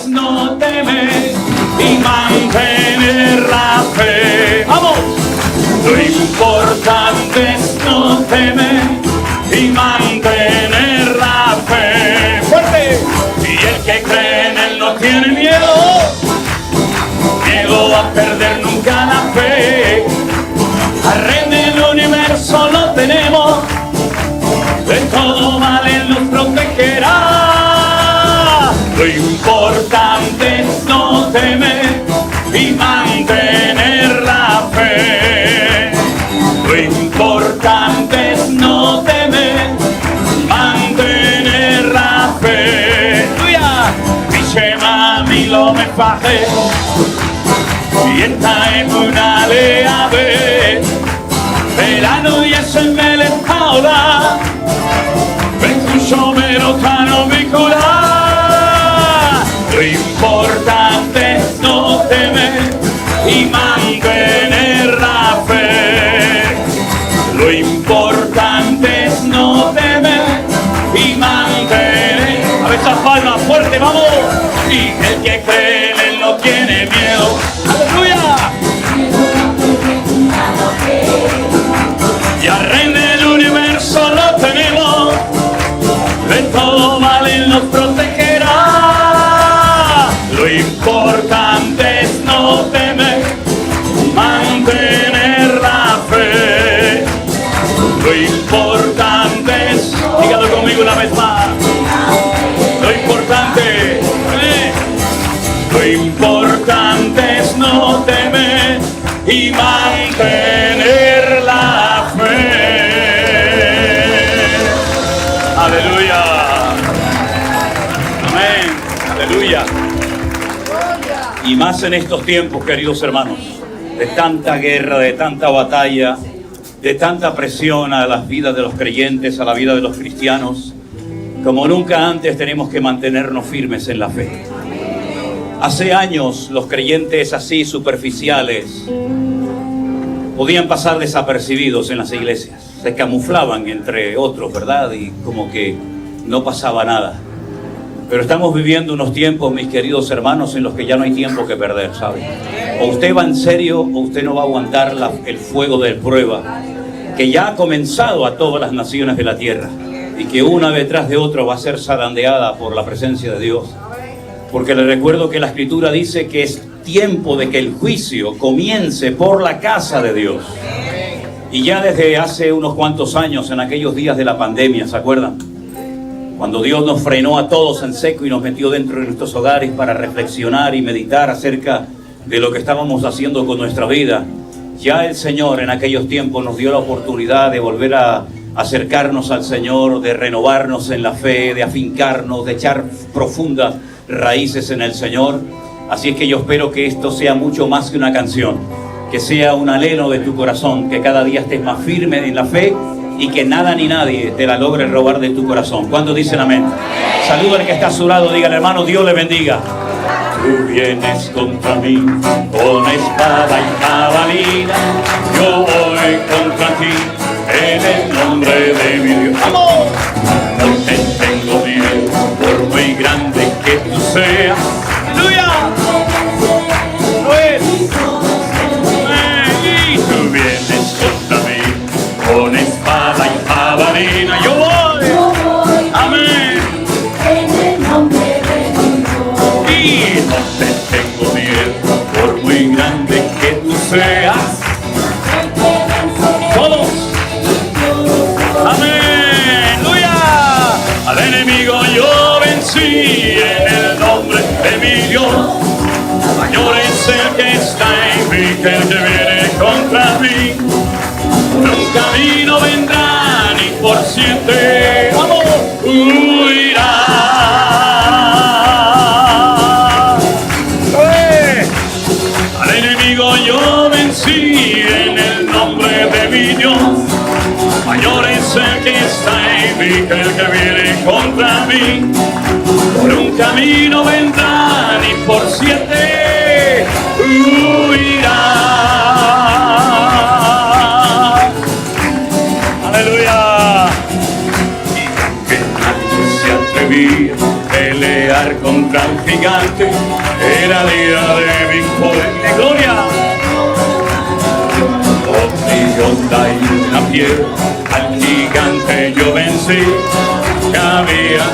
es no temer y mantener la fe. ¡Vamos! Lo importante es no temer y mantener la fe. ¡Fuerte! Y el que cree en él no tiene miedo. Miedo a perder nunca la fe. Al Rey del universo lo tenemos. De todo mal él nos protegerá. Lo importante es no temer y mantener la fe. Lo importante es no temer, mantener la fe. Dice mami lo me faje y esta es una leave. Verano y ese me le paula. Yo me notano mi cura. Lo importante es no temer y mantener la fe. Lo importante es no temer y mantener. A ver esas palmas fuerte, vamos. Y el que cree en él no tiene miedo. ¡Aleluya! Y al Rey del universo lo tenemos. De todo mal él nos protegerá. Lo importante es no temer, mantener la fe. Lo importante es, dígalo conmigo una vez más. Lo importante es no temer y mantener la fe. Aleluya. Amén. Aleluya. Y más en estos tiempos, queridos hermanos, de tanta guerra, de tanta batalla, de tanta presión a las vidas de los creyentes, a la vida de los cristianos, como nunca antes tenemos que mantenernos firmes en la fe. Hace años los creyentes así superficiales podían pasar desapercibidos en las iglesias. Se camuflaban entre otros, ¿verdad? Y como que no pasaba nada. Pero estamos viviendo unos tiempos, mis queridos hermanos, en los que ya no hay tiempo que perder, ¿saben? O usted va en serio o usted no va a aguantar el fuego de prueba que ya ha comenzado a todas las naciones de la tierra y que una detrás de otra va a ser zarandeada por la presencia de Dios. Porque le recuerdo que la Escritura dice que es tiempo de que el juicio comience por la casa de Dios. Y ya desde hace unos cuantos años, en aquellos días de la pandemia, ¿se acuerdan? Cuando Dios nos frenó a todos en seco y nos metió dentro de nuestros hogares para reflexionar y meditar acerca de lo que estábamos haciendo con nuestra vida. Ya el Señor en aquellos tiempos nos dio la oportunidad de volver a acercarnos al Señor, de renovarnos en la fe, de afincarnos, de echar profundas raíces en el Señor. Así es que yo espero que esto sea mucho más que una canción, que sea un anhelo de tu corazón, que cada día estés más firme en la fe y que nada ni nadie te la logre robar de tu corazón. ¿Cuántos dicen amén? Saluda al que está a su lado, dígale hermano, Dios le bendiga. Tú vienes contra mí con espada y jabalina, yo voy contra ti en el nombre de mi Dios. ¡Vamos! No te tengo miedo por muy grande que tú seas. ¡Aleluya! Y tú vienes contra mí con espada y jabalina, yo voy. Amén. En el nombre de Dios. Y no te tengo miedo por muy grande que tú seas. Todos. Amén. ¡Aleluya! Al enemigo yo vencí en el nombre de mi Dios. Mayor es el que está en mí que el que viene contra mí. Por un camino vendrá ni por 7, vamos, huirá. Al enemigo yo vencí en el nombre de mi Dios. Mayor es el que está en mí que el que viene contra mí. Por un camino vendrá ni por 7 huirá. Aleluya. Y aunque nadie se atrevía a pelear contra gran gigante, era día de victoria y de gloria. Idiota y una piedra, al gigante yo vencí, que había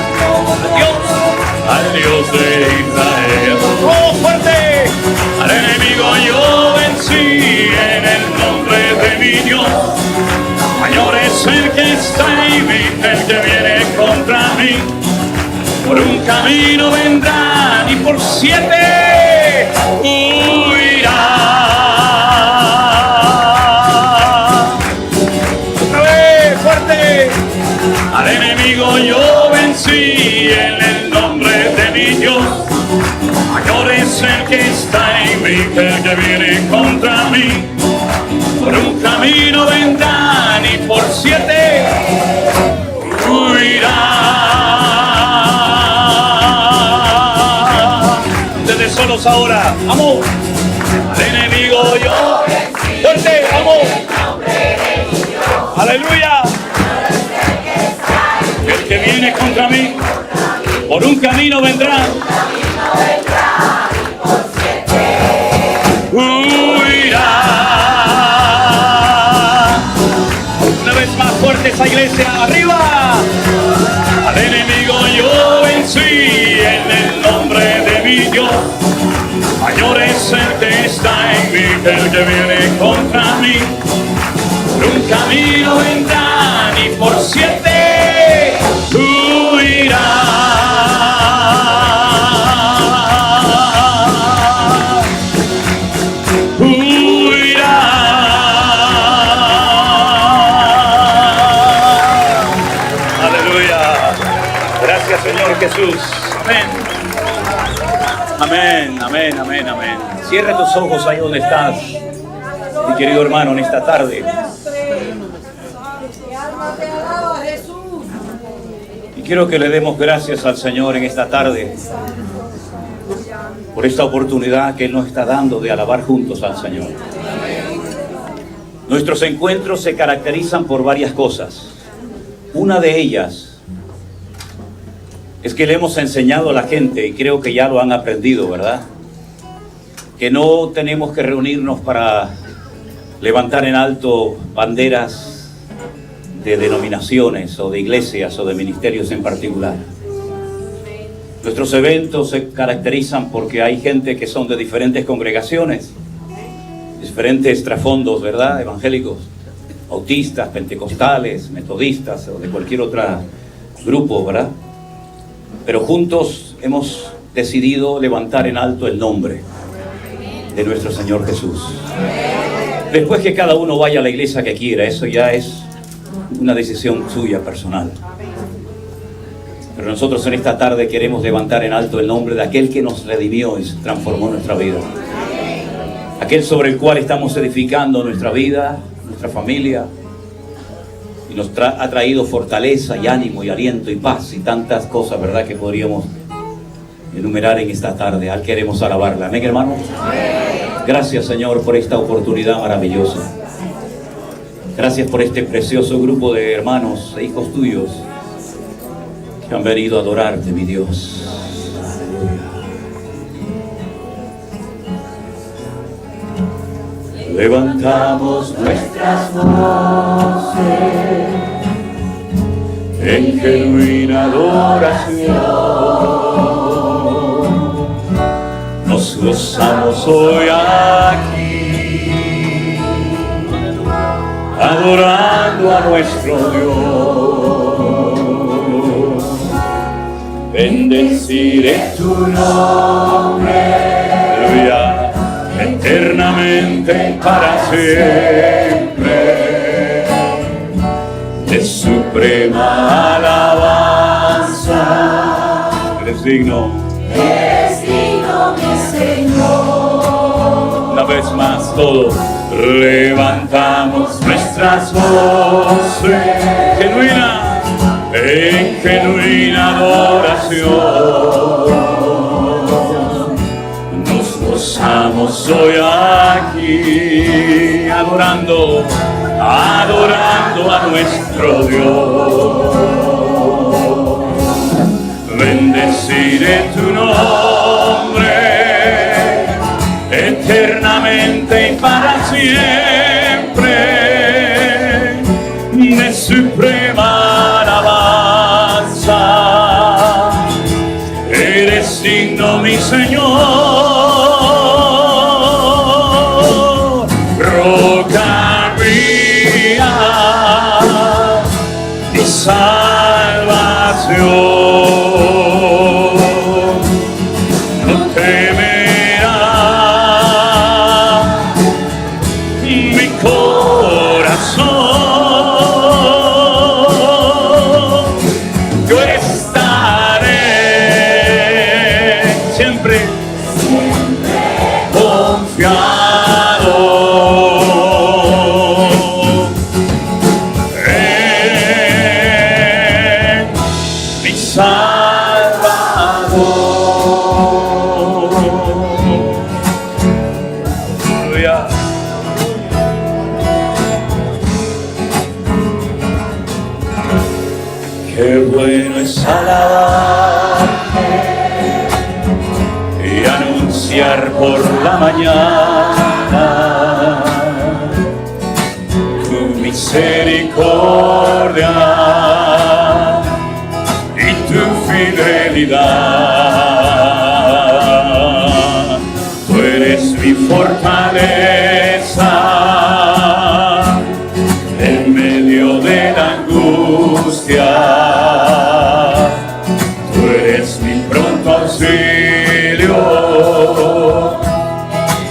al Dios de Israel. ¡Oh, fuerte! Al enemigo yo vencí en el nombre de mi Dios. Mayor es el que está en mí, el que viene contra mí. Por un camino vendrán y por 7 huirán. Al enemigo yo vencí en el nombre de mi Dios. Mayor es el que está en mí que el que viene contra mí. Por un camino vendrán y por 7 huirán. Desde solos ahora, vamos. Al enemigo yo fuerte, vamos. Aleluya. El que viene contra mí, por un camino vendrá. Huirá. Una vez más fuerte esa iglesia, arriba. Al enemigo yo vencí en el nombre de mi Dios. Mayor es el que está en mí que el que viene contra mí. Por un camino vendrán y por 7 huirá. Huirá. Aleluya. Gracias, Señor Jesús. Amén. Amén, amén, amén, amén. Cierra tus ojos ahí donde estás, mi querido hermano, en esta tarde. Y quiero que le demos gracias al Señor en esta tarde por esta oportunidad que Él nos está dando de alabar juntos al Señor. Nuestros encuentros se caracterizan por varias cosas. Una de ellas es que le hemos enseñado a la gente, y creo que ya lo han aprendido, ¿verdad?, que no tenemos que reunirnos para levantar en alto banderas de denominaciones o de iglesias o de ministerios en particular. Nuestros eventos se caracterizan porque hay gente que son de diferentes congregaciones, diferentes trasfondos, ¿verdad?, evangélicos, bautistas, pentecostales, metodistas o de cualquier otro grupo, ¿verdad? Pero juntos hemos decidido levantar en alto el nombre de nuestro Señor Jesús. Después que cada uno vaya a la iglesia que quiera, eso ya es una decisión suya personal. Pero nosotros en esta tarde queremos levantar en alto el nombre de aquel que nos redimió y transformó nuestra vida. Aquel sobre el cual estamos edificando nuestra vida, nuestra familia, y nos ha traído fortaleza y ánimo y aliento y paz y tantas cosas, ¿verdad?, que podríamos enumerar en esta tarde. Al queremos alabarla. Amén, hermanos. Gracias, Señor, por esta oportunidad maravillosa. Gracias por este precioso grupo de hermanos e hijos tuyos que han venido a adorarte, mi Dios. Aleluya. Levantamos nuestras voces en genuina adoración. Nos gozamos hoy aquí, adorando a nuestro Dios. Bendeciré tu nombre, aleluya, eternamente para siempre. De suprema alabanza, eres digno, mi Señor. Una vez más todos levantamos nuestras voces en genuina adoración. Nos gozamos hoy aquí, adorando a nuestro Dios. bendeciré tu nombre eternamente y para siempre, de suprema alabanza. Eres digno, mi Señor, roca mía, mi salvación. No temerá mi corazón. Yo estaré siempre confiado en mi Salvador. Aleluya. Qué bueno es alabarte y anunciar por la mañana tu misericordia y tu fidelidad. Tú eres mi fortaleza en medio de la angustia. Tú eres mi pronto auxilio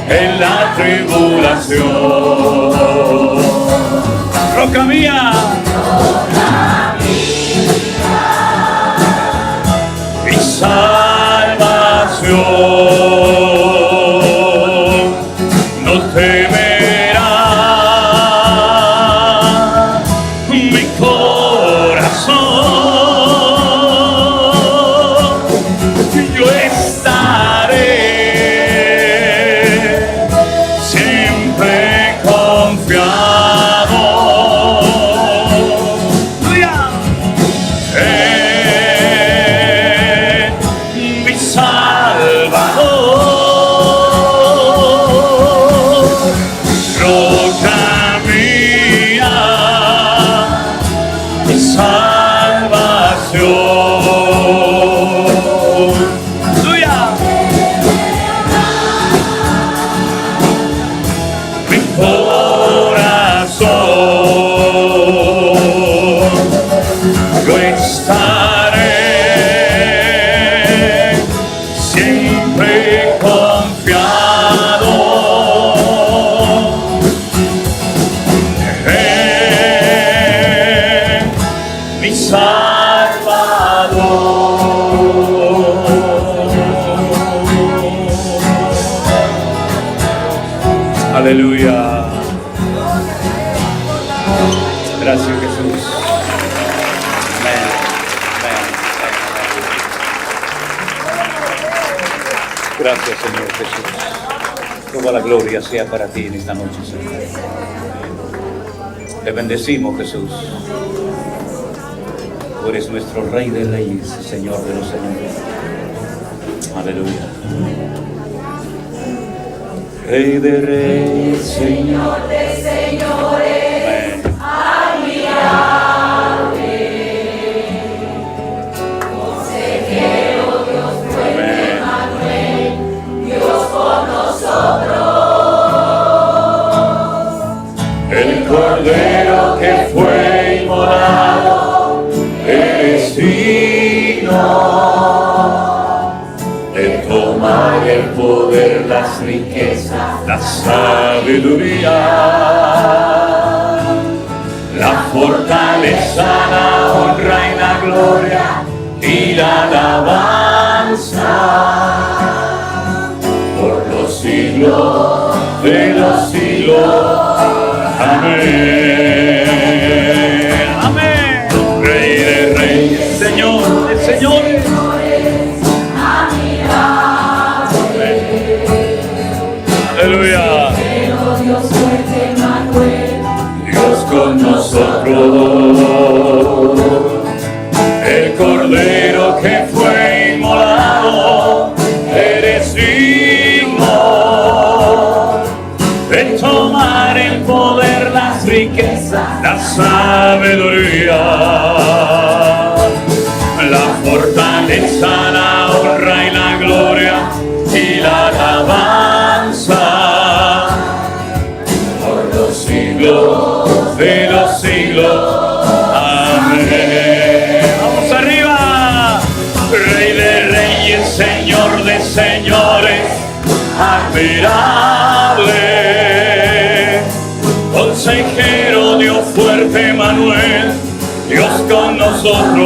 en la tribulación. Roca mía, mi salvación. No temerá mi corazón. Yo estaré siempre confiado en mi Salvador, roca mía, mi salvación. ¡Aleluya! Mi corazón, yo estaré siempre confiado en mi Salvador. Aleluya. Gracias, Jesús. Amén. Amén. Gracias, Señor Jesús. Toda la gloria sea para ti en esta noche, Señor. Te bendecimos, Jesús. Tú eres nuestro Rey de Reyes, Señor de los Señores. Aleluya. Rey de Reyes, Señor de señores, admirable, consejero, Dios fuerte, Manuel, Dios con nosotros. el Cordero que fue inmolado, eres digno de tomar el poder, las riquezas, la sabiduría, la fortaleza, la honra y la gloria y la alabanza por los siglos de los siglos. Amén. Amén. Rey de reyes, Señor de señores. Aleluya. Dios fuerte, Manuel, Dios con nosotros, el Cordero que fue la sabiduría, la fortaleza, la honra y la gloria y la alabanza por los siglos de los siglos. Amén. Vamos arriba. Rey de reyes, Señor de señores, admirable, consejero, Dios fuerte, Emmanuel, Dios con nosotros,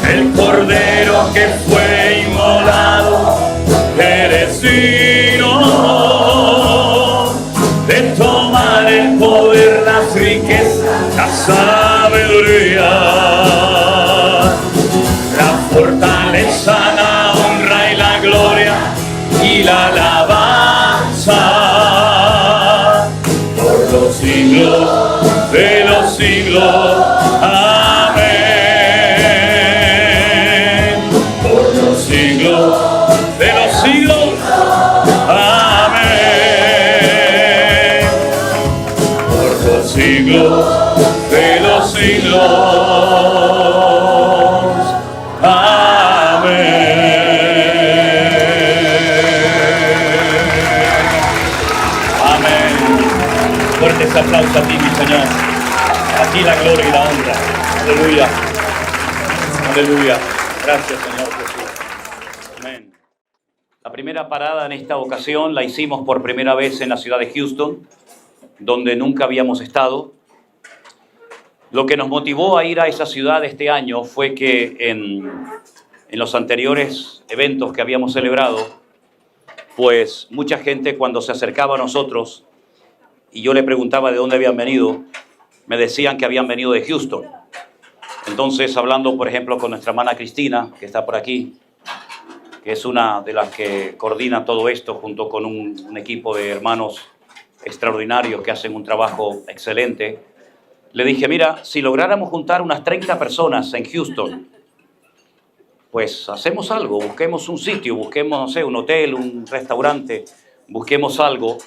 el Cordero que fue inmolado, eres digno de tomar el poder, las riquezas, la sabiduría, la fortaleza, la honra y la gloria y la alabanza por los siglos de los siglos. Amén. Por los siglos de los siglos. Amén. Por los siglos de los siglos. Fuertes aplausos a ti, mi Señor. A ti la gloria y la honra. Aleluya. Aleluya. Gracias, Señor Jesús. Amén. La primera parada en esta ocasión la hicimos por primera vez en la ciudad de Houston, donde nunca habíamos estado. Lo que nos motivó a ir a esa ciudad este año fue que en los anteriores eventos que habíamos celebrado, pues mucha gente cuando se acercaba a nosotros y yo le preguntaba de dónde habían venido, me decían que habían venido de Houston. Entonces, hablando, por ejemplo, con nuestra hermana Cristina, que está por aquí, que es una de las que coordina todo esto junto con un equipo de hermanos extraordinarios que hacen un trabajo excelente, le dije, mira, si lográramos juntar unas 30 personas en Houston, pues hacemos algo, busquemos un sitio, busquemos, no sé, un hotel, un restaurante, busquemos algo.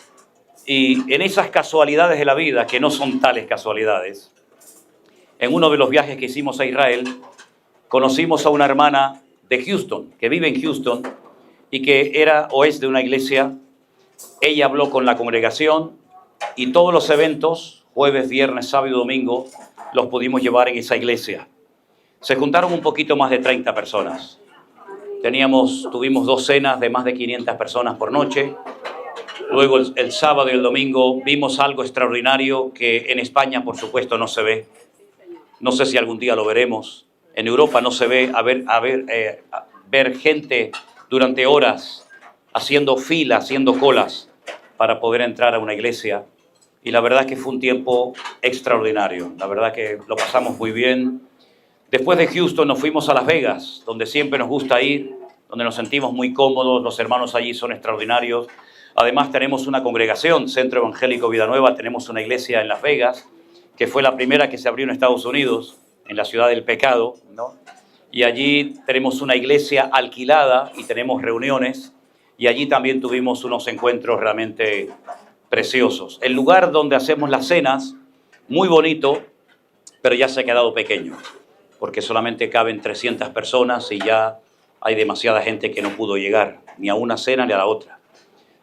Y en esas casualidades de la vida, que no son tales casualidades, en uno de los viajes que hicimos a Israel, conocimos a una hermana de Houston, que vive en Houston, y que era o es de una iglesia. Ella habló con la congregación, y todos los eventos, jueves, viernes, sábado y domingo, los pudimos llevar en esa iglesia. Se juntaron un poquito más de 30 personas. Tuvimos 2 cenas de más de 500 personas por noche. Luego el sábado y el domingo vimos algo extraordinario que en España, por supuesto, no se ve. No sé si algún día lo veremos. En Europa no se ve ver gente durante horas haciendo fila, haciendo colas para poder entrar a una iglesia. Y la verdad que fue un tiempo extraordinario. La verdad que lo pasamos muy bien. Después de Houston nos fuimos a Las Vegas, donde siempre nos gusta ir, donde nos sentimos muy cómodos. Los hermanos allí son extraordinarios. Además tenemos una congregación, Centro Evangélico Vida Nueva, tenemos una iglesia en Las Vegas, que fue la primera que se abrió en Estados Unidos, en la ciudad del pecado, ¿no? Y allí tenemos una iglesia alquilada y tenemos reuniones, y allí también tuvimos unos encuentros realmente preciosos. El lugar donde hacemos las cenas, muy bonito, pero ya se ha quedado pequeño, porque solamente caben 300 personas y ya hay demasiada gente que no pudo llegar, ni a una cena ni a la otra.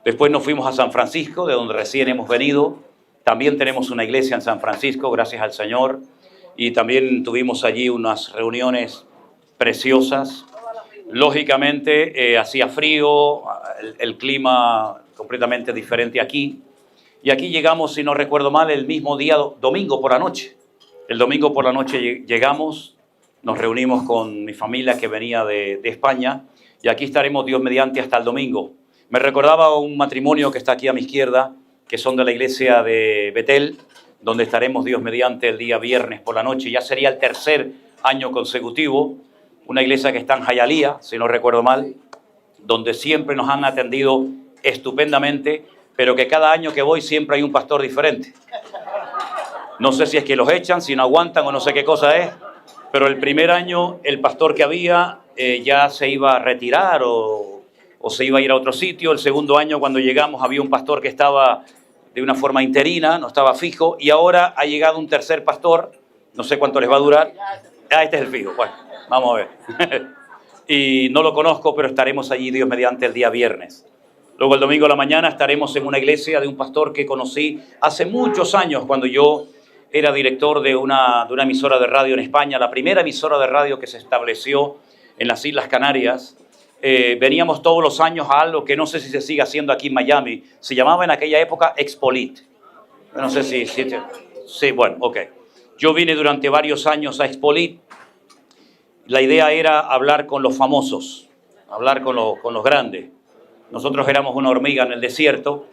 Después nos fuimos a San Francisco, de donde recién hemos venido. También tenemos una iglesia en San Francisco, gracias al Señor. Y también tuvimos allí unas reuniones preciosas. Lógicamente, hacía frío, el clima completamente diferente aquí. Y aquí llegamos, si no recuerdo mal, el mismo día, domingo por la noche. El domingo por la noche llegamos, nos reunimos con mi familia que venía de España. Y aquí estaremos, Dios mediante, hasta el domingo. Me recordaba un matrimonio que está aquí a mi izquierda, que son de la iglesia de Betel, donde estaremos Dios mediante el día viernes por la noche. Ya sería el 3er año consecutivo. Una iglesia que está en Hialeah, si no recuerdo mal, donde siempre nos han atendido estupendamente, pero que cada año que voy siempre hay un pastor diferente. No sé si es que los echan, si no aguantan o no sé qué cosa es, pero el primer año el pastor que había ya se iba a retirar o se iba a ir a otro sitio. El segundo año, cuando llegamos, había un pastor que estaba de una forma interina, no estaba fijo, y ahora ha llegado un tercer pastor, no sé cuánto les va a durar. Ah, este es el fijo, bueno, vamos a ver. Y no lo conozco, pero estaremos allí, Dios mediante, el día viernes. Luego el domingo a la mañana estaremos en una iglesia de un pastor que conocí hace muchos años, cuando yo era director de una emisora de radio en España, la primera emisora de radio que se estableció en las Islas Canarias. Veníamos todos los años a algo que no sé si se sigue haciendo aquí en Miami. Se llamaba en aquella época Expolit. No sé si sí, bueno, ok. Yo vine durante varios años a Expolit. La idea era hablar con los famosos, hablar con los grandes. Nosotros éramos una hormiga en el desierto,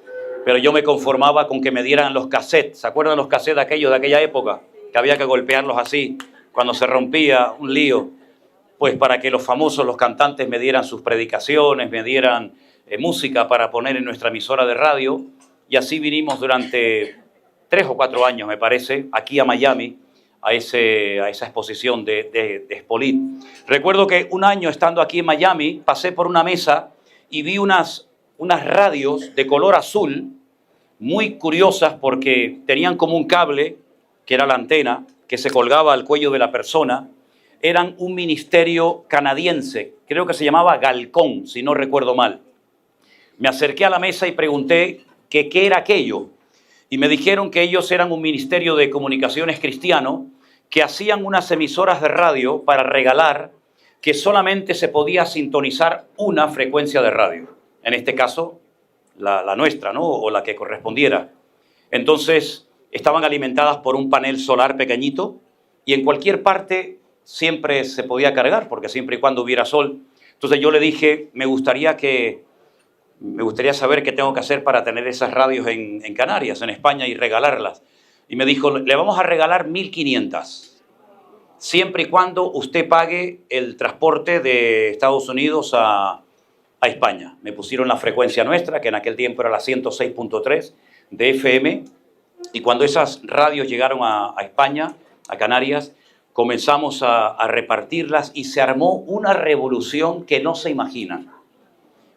pero yo me conformaba con que me dieran los cassettes. ¿Se acuerdan los cassettes aquellos de aquella época? Que había que golpearlos así, cuando se rompía un lío. Pues para que los famosos, los cantantes, me dieran sus predicaciones, me dieran música para poner en nuestra emisora de radio. Y así vinimos durante 3 o 4 años, me parece, aquí a Miami, a esa exposición de Expolit. Recuerdo que un año estando aquí en Miami, pasé por una mesa y vi unas radios de color azul, muy curiosas porque tenían como un cable, que era la antena, que se colgaba al cuello de la persona. Eran un ministerio canadiense, creo que se llamaba Galcón, si no recuerdo mal. Me acerqué a la mesa y pregunté qué era aquello. Y me dijeron que ellos eran un ministerio de comunicaciones cristiano que hacían unas emisoras de radio para regalar, que solamente se podía sintonizar una frecuencia de radio. En este caso, la nuestra, ¿no? O la que correspondiera. Entonces, estaban alimentadas por un panel solar pequeñito y en cualquier parte siempre se podía cargar, porque siempre y cuando hubiera sol. Entonces yo le dije, me gustaría saber qué tengo que hacer para tener esas radios en Canarias, en España, y regalarlas. Y me dijo, le vamos a regalar 1.500, siempre y cuando usted pague el transporte de Estados Unidos a España. Me pusieron la frecuencia nuestra, que en aquel tiempo era la 106.3 de FM, y cuando esas radios llegaron a España, a Canarias, comenzamos a repartirlas y se armó una revolución que no se imaginan.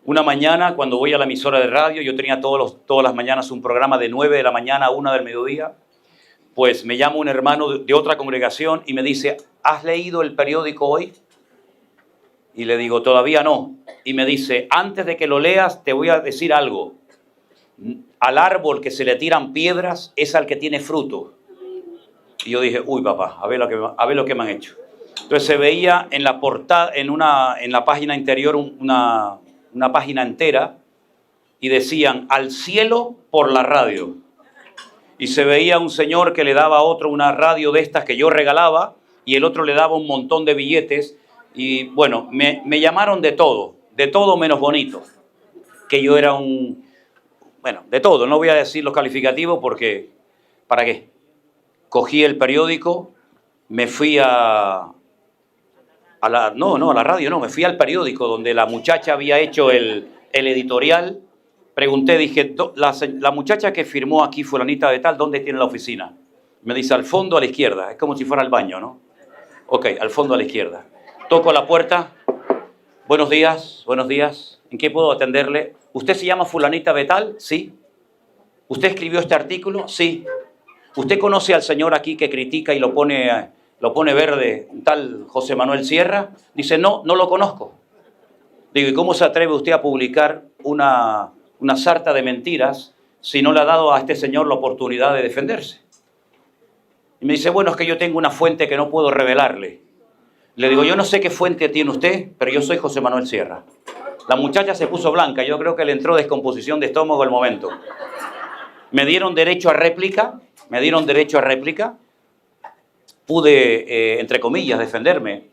Una mañana, cuando voy a la emisora de radio, yo tenía todas las mañanas un programa de 9 de la mañana a 1 del mediodía, pues me llama un hermano de otra congregación y me dice, ¿has leído el periódico hoy? Y le digo, todavía no. Y me dice, antes de que lo leas, te voy a decir algo. Al árbol que se le tiran piedras es al que tiene fruto. Y yo dije, uy papá, a ver lo que me han hecho. Entonces se veía en la portada, en la página interior, una página entera, y decían, al cielo por la radio. Y se veía un señor que le daba a otro una radio de estas que yo regalaba, y el otro le daba un montón de billetes, y bueno, me llamaron de todo menos bonito, que yo era de todo, no voy a decir los calificativos porque, ¿para qué? Cogí el periódico, me fui a la radio, me fui al periódico donde la muchacha había hecho el editorial. Pregunté, dije, la muchacha que firmó aquí, fulanita de tal, ¿dónde tiene la oficina? Me dice, al fondo a la izquierda, es como si fuera al baño, ¿no? Ok, al fondo a la izquierda. Toco la puerta, buenos días, ¿en qué puedo atenderle? ¿Usted se llama fulanita de tal? Sí. ¿Usted escribió este artículo? Sí. ¿Usted conoce al señor aquí que critica y lo pone verde, un tal José Manuel Sierra? Dice, no lo conozco. Digo, ¿y cómo se atreve usted a publicar una sarta de mentiras si no le ha dado a este señor la oportunidad de defenderse? Y me dice, bueno, es que yo tengo una fuente que no puedo revelarle. Le digo, yo no sé qué fuente tiene usted, pero yo soy José Manuel Sierra. La muchacha se puso blanca, yo creo que le entró descomposición de estómago al momento. Me dieron derecho a réplica. Pude, entre comillas, defenderme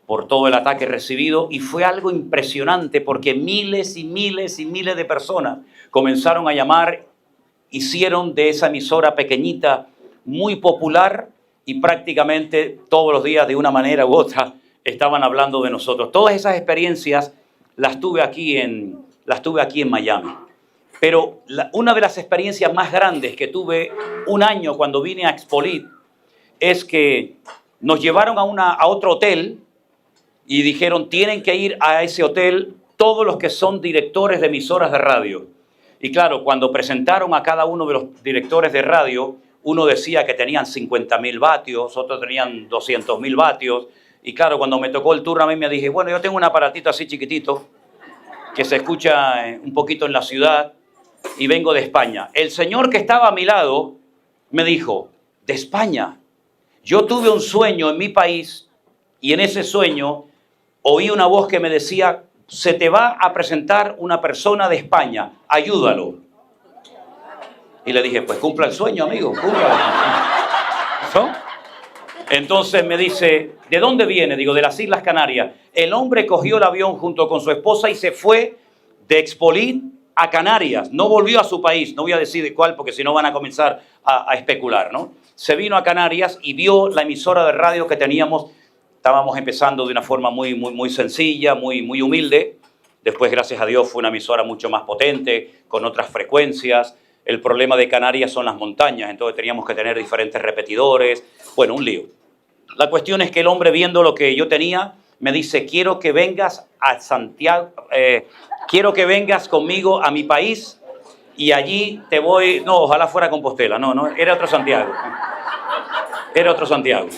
por todo el ataque recibido y fue algo impresionante porque miles y miles y miles de personas comenzaron a llamar, hicieron de esa emisora pequeñita muy popular y prácticamente todos los días de una manera u otra estaban hablando de nosotros. Todas esas experiencias las tuve aquí en Miami. Pero una de las experiencias más grandes que tuve un año cuando vine a Expolit es que nos llevaron a otro hotel y dijeron, tienen que ir a ese hotel todos los que son directores de emisoras de radio. Y claro, cuando presentaron a cada uno de los directores de radio, uno decía que tenían 50.000 vatios, otros tenían 200.000 vatios. Y claro, cuando me tocó el turno a mí me dije, bueno, yo tengo un aparatito así chiquitito, que se escucha un poquito en la ciudad, y vengo de España. El señor que estaba a mi lado me dijo, ¿de España? Yo tuve un sueño en mi país, y en ese sueño oí una voz que me decía, se te va a presentar una persona de España, ayúdalo. Y le dije, pues cumpla el sueño, amigo, cumpla. ¿No? Entonces me dice, ¿de dónde viene? Digo, de las Islas Canarias. El hombre cogió el avión junto con su esposa y se fue de Expolín a Canarias. No volvió a su país, no voy a decir de cuál porque si no van a comenzar a especular, ¿no? Se vino a Canarias y vio la emisora de radio que teníamos. Estábamos empezando de una forma muy sencilla, muy humilde. Después, gracias a Dios, fue una emisora mucho más potente, con otras frecuencias. El problema de Canarias son las montañas, entonces teníamos que tener diferentes repetidores. Bueno, un lío. La cuestión es que el hombre, viendo lo que yo tenía, me dice, quiero que vengas a Santiago, quiero que vengas conmigo a mi país y allí te voy... No, ojalá fuera Compostela, no, era otro Santiago. Era otro Santiago.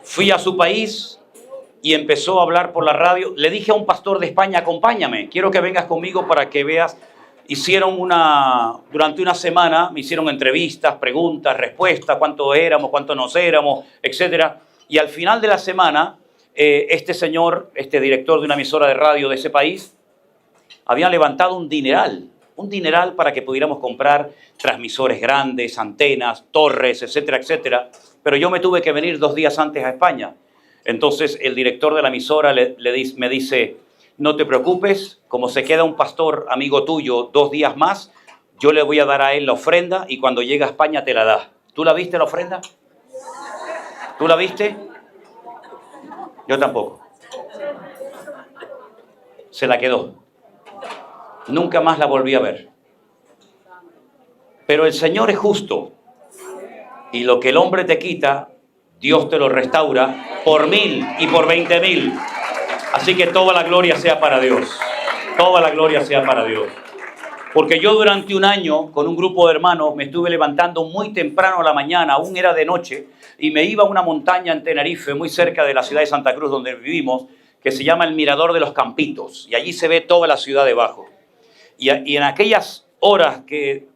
Fui a su país y empezó a hablar por la radio. Le dije a un pastor de España, acompáñame, quiero que vengas conmigo para que veas. Durante una semana me hicieron entrevistas, preguntas, respuestas, cuánto éramos, cuánto nos éramos, etc. Y al final de la semana, este señor, este director de una emisora de radio de ese país, había levantado un dineral para que pudiéramos comprar transmisores grandes, antenas, torres, etcétera, etcétera. Pero yo me tuve que venir 2 días antes a España. Entonces el director de la emisora me dice, no te preocupes, como se queda un pastor amigo tuyo 2 días más, yo le voy a dar a él la ofrenda y cuando llegue a España te la da. ¿Tú la viste la ofrenda? ¿Tú la viste? Yo tampoco. Se la quedó. Nunca más la volví a ver. Pero el Señor es justo. Y lo que el hombre te quita, Dios te lo restaura por 1000 y por 20.000. Así que toda la gloria sea para Dios. Toda la gloria sea para Dios. Porque yo durante un año, con un grupo de hermanos, me estuve levantando muy temprano a la mañana, aún era de noche, y me iba a una montaña en Tenerife, muy cerca de la ciudad de Santa Cruz, donde vivimos, que se llama el Mirador de los Campitos. Y allí se ve toda la ciudad debajo. Y en aquellas horas que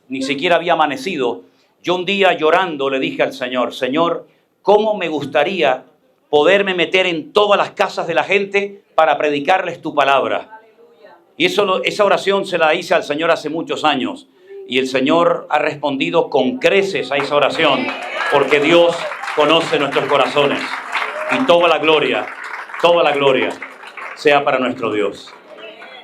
ni siquiera había amanecido, yo un día llorando le dije al Señor, Señor, ¿cómo me gustaría poderme meter en todas las casas de la gente para predicarles tu palabra? Y esa oración se la hice al Señor hace muchos años. Y el Señor ha respondido con creces a esa oración, porque Dios conoce nuestros corazones. Y toda la gloria sea para nuestro Dios.